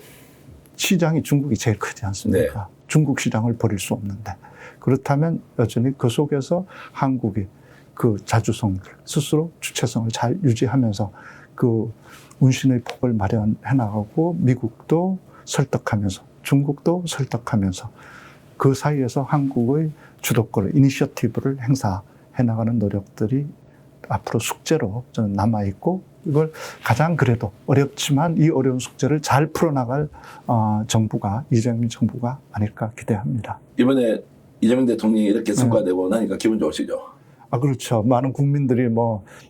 시장이 중국이 제일 크지 않습니까? 네. 중국 시장을 버릴 수 없는데 그렇다면 여전히 그 속에서 한국이 그 자주성 스스로 주체성을 잘 유지하면서 그 운신의 폭을 마련해 나가고 미국도 설득하면서 중국도 설득하면서 그 사이에서 한국의 주도권을 이니셔티브를 행사해 나가는 노력들이 앞으로 숙제로 저는 남아있고 이걸 가장 그래도 어렵지만 이 어려운 숙제를 잘 풀어나갈 정부가 이재명 정부가 아닐까 기대합니다. 이번에 이재명 대통령이 이렇게 성과되고 나니까 기분 좋으시죠? 그렇죠. 많은 국민들이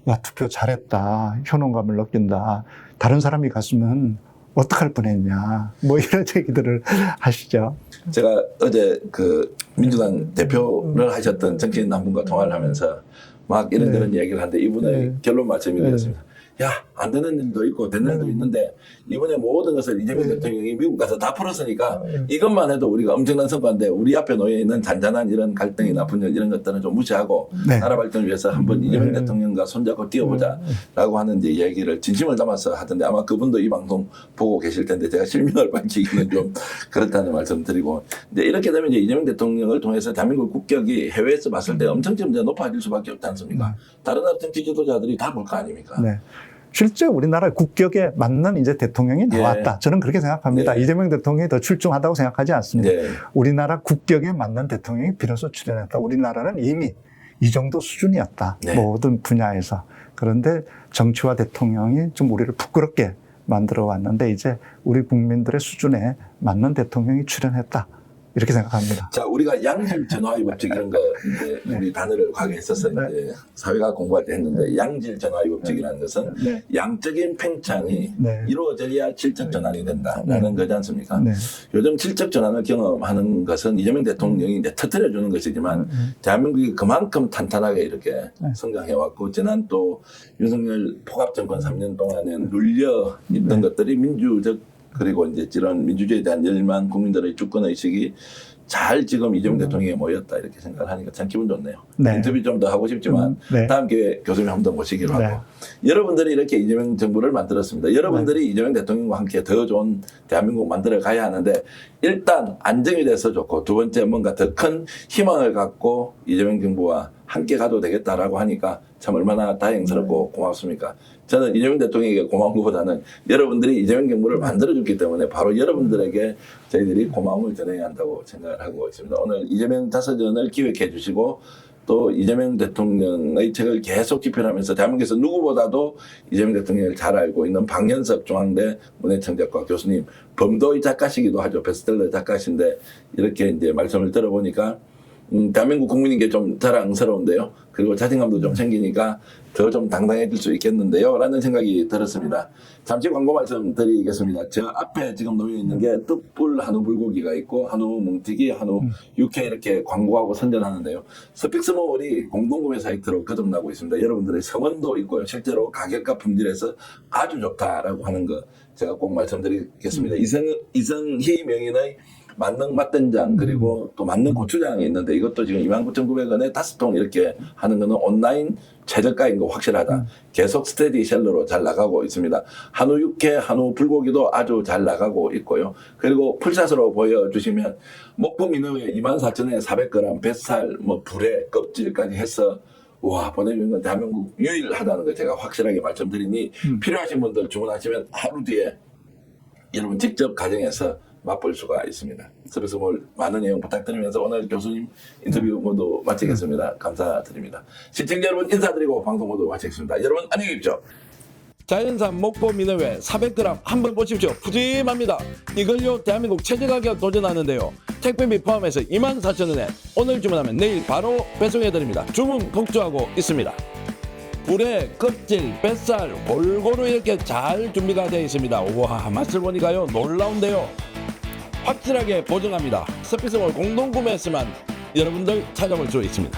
야, 투표 잘했다. 효능감을 느낀다. 다른 사람이 갔으면 어떡할 뻔했냐. 이런 얘기들을 하시죠. 제가 어제 그 민주당 대표를 하셨던 정치인 한 분과 통화를 하면서 막 이런저런 얘기를 하는데 이분의 결론 말씀이 그랬습니다. 야, 안 되는 일도 있고 되는 일도 있는데 이번에 모든 것을 이재명 대통령이 미국 가서 다 풀었으니까 이것만 해도 우리가 엄청난 성과인데 우리 앞에 놓여 있는 잔잔한 이런 갈등이나 분열 이런 것들은 좀 무시하고 나라 발전을 위해서 한번 이재명 대통령과 손잡고 뛰어보자라고 하는 이제 얘기를 진심을 담아서 하던데 아마 그분도 이 방송 보고 계실 텐데 제가 실명을 밝히기는 좀 그렇다는 말씀드리고 이제 이렇게 되면 이제 이재명 대통령을 통해서 대한민국 국격이 해외에서 봤을 때 엄청 좀 높아질 수밖에 없지 않습니까? 다른 나라 정치 지도자들이 다 볼 거 아닙니까? 네. 실제 우리나라 국격에 맞는 이제 대통령이 나왔다. 저는 그렇게 생각합니다. 이재명 대통령이 더 출중하다고 생각하지 않습니다. 우리나라 국격에 맞는 대통령이 비로소 출연했다. 우리나라는 이미 이 정도 수준이었다. 모든 분야에서. 그런데 정치와 대통령이 좀 우리를 부끄럽게 만들어 왔는데 이제 우리 국민들의 수준에 맞는 대통령이 출연했다. 이렇게 생각합니다. 자, 우리가 양질 전화위 법칙 이런 거 이제 우리 단어를 과거에 했었어요. 이제 사회가 공부할 때 했는데 양질 전화위 법칙이라는 것은 양적인 팽창이 이루어져야 질적 전환이 된다라는 거지 않습니까? 요즘 질적 전환을 경험하는 것은 이재명 대통령이 이제 터뜨려주는 것이지만 대한민국이 그만큼 탄탄하게 이렇게 성장해왔고 지난 또 윤석열 포갑정권 3년 동안에 눌려 있던 것들이 민주적 그리고 이제 이런 민주주의에 대한 열망, 국민들의 주권의식이 잘 지금 이재명 대통령에 모였다 이렇게 생각을 하니까 참 기분 좋네요. 인터뷰 좀 더 하고 싶지만 다음 기회에 교수님 한 번 더 모시기로 하고 여러분들이 이렇게 이재명 정부를 만들었습니다. 여러분들이 이재명 대통령과 함께 더 좋은 대한민국 만들어 가야 하는데 일단 안정이 돼서 좋고 두 번째 뭔가 더 큰 희망을 갖고 이재명 정부와 함께 가도 되겠다라고 하니까 참 얼마나 다행스럽고 고맙습니까? 저는 이재명 대통령에게 고마운 것보다는 여러분들이 이재명 정부를 만들어줬기 때문에 바로 여러분들에게 저희들이 고마움을 전해야 한다고 생각을 하고 있습니다. 오늘 이재명 타서전을 기획해 주시고 또 이재명 대통령의 책을 계속 집필하면서 대한민국에서 누구보다도 이재명 대통령을 잘 알고 있는 박연석 중앙대 문해창작과 교수님, 범도의 작가시기도 하죠. 베스트셀러 작가신데 이렇게 이제 말씀을 들어보니까 대한민국 국민에게 좀 자랑스러운데요. 그리고 자신감도 좀 생기니까 더 좀 당당해질 수 있겠는데요. 라는 생각이 들었습니다. 잠시 광고 말씀드리겠습니다. 저 앞에 지금 놓여 있는 게 뚝불 한우 불고기가 있고 한우 뭉티기, 한우 육회 이렇게 광고하고 선전하는데요. 스픽스몰이 공동구매 사이트로 거듭나고 있습니다. 여러분들의 성원도 있고요. 실제로 가격과 품질에서 아주 좋다라고 하는 거 제가 꼭 말씀드리겠습니다. 이성희 명인의 만능 맛된장 그리고 또 만능 고추장이 있는데 이것도 지금 29,900원에 5통 이렇게 하는 거는 온라인 최저가인 거 확실하다. 계속 스테디셀러로 잘 나가고 있습니다. 한우 육회, 한우 불고기도 아주 잘 나가고 있고요. 그리고 풀샷으로 보여주시면 목포 민어회 24,000원에 400g 뱃살, 불에 껍질까지 해서 와 보내주는 건 대한민국 유일하다는 거 제가 확실하게 말씀드리니 필요하신 분들 주문하시면 하루 뒤에 여러분 직접 가정에서 맛볼 수가 있습니다. 그래서 많은 내용 부탁드리면서 오늘 교수님 인터뷰 모두 마치겠습니다. 감사드립니다. 시청자 여러분 인사드리고 방송 모두 마치겠습니다. 여러분 안녕히 계십시오. 자연산 목포 민어회 400g 한번 보십시오. 푸짐합니다. 이걸요 대한민국 최저가격 도전하는데요. 택배비 포함해서 24,000원에 오늘 주문하면 내일 바로 배송해드립니다. 주문 폭주하고 있습니다. 불에 껍질, 뱃살 골고루 이렇게 잘 준비가 되어 있습니다. 와 맛을 보니까요 놀라운데요. 확실하게 보증합니다. 스피스몰 공동구매했으면 여러분들 찾아볼 수 있습니다.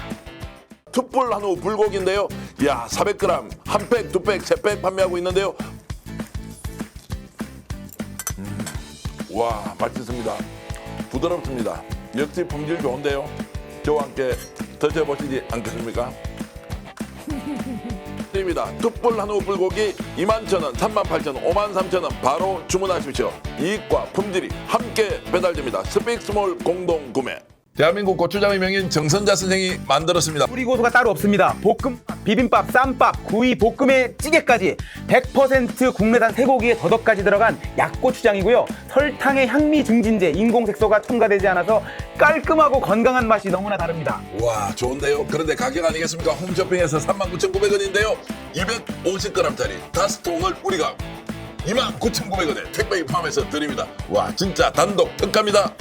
툭불 한우 불고기인데요. 이야 400g 한 팩, 두 팩, 세 팩 판매하고 있는데요. 와 맛있습니다. 부드럽습니다. 역시 품질 좋은데요. 저와 함께 드셔보시지 않겠습니까? 입니다. 툭불 한우 불고기 21,000원, 38,000원, 53,000원 바로 주문하십시오. 이익과 품질이 함께 배달됩니다. 스픽스몰 공동구매. 대한민국 고추장의 명인 정선자 선생이 만들었습니다. 뿌리고수가 따로 없습니다. 볶음, 비빔밥, 쌈밥, 구이, 볶음에 찌개까지 100% 국내산 쇠고기에 더덕까지 들어간 약고추장이고요. 설탕의 향미 증진제, 인공색소가 첨가되지 않아서 깔끔하고 건강한 맛이 너무나 다릅니다. 와 좋은데요. 그런데 가격 아니겠습니까? 홈쇼핑에서 39,900원인데요. 250g짜리 5통을 우리가 29,900원에 택배비 포함해서 드립니다. 와 진짜 단독 특가입니다.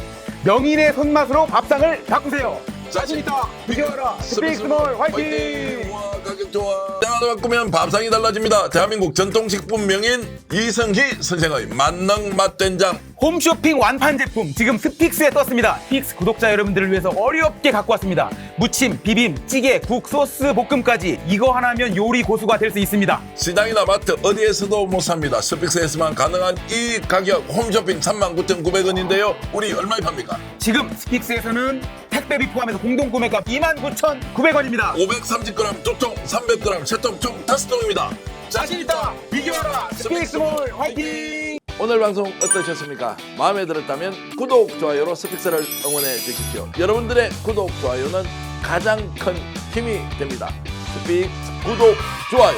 명인의 손맛으로 밥상을 바꾸세요. 자신 있다. 비교하라. 스픽스몰 화이팅! 와, 가격 좋아. 때마다 바꾸면 밥상이 달라집니다. 대한민국 전통식품 명인 이성희 선생의 만능 맛된장. 홈쇼핑 완판 제품 지금 스픽스에 떴습니다. 스픽스 구독자 여러분들을 위해서 어렵게 갖고 왔습니다. 무침, 비빔, 찌개, 국, 소스, 볶음까지 이거 하나면 요리 고수가 될 수 있습니다. 시장이나 마트 어디에서도 못 삽니다. 스픽스에서만 가능한 이 가격. 홈쇼핑 39,900원인데요. 우리 얼마에 팝니까? 지금 스픽스에서는 택배비 포함해서 공동 구매가 29,900원입니다. 530g 2통, 300g 3통 총 5통입니다. 자신 있다. 비교하라. 스픽스몰 화이팅! 오늘 방송 어떠셨습니까? 마음에 들었다면 구독, 좋아요로 스픽스를 응원해 주십시오. 여러분들의 구독, 좋아요는 가장 큰 힘이 됩니다. 스픽스 구독, 좋아요.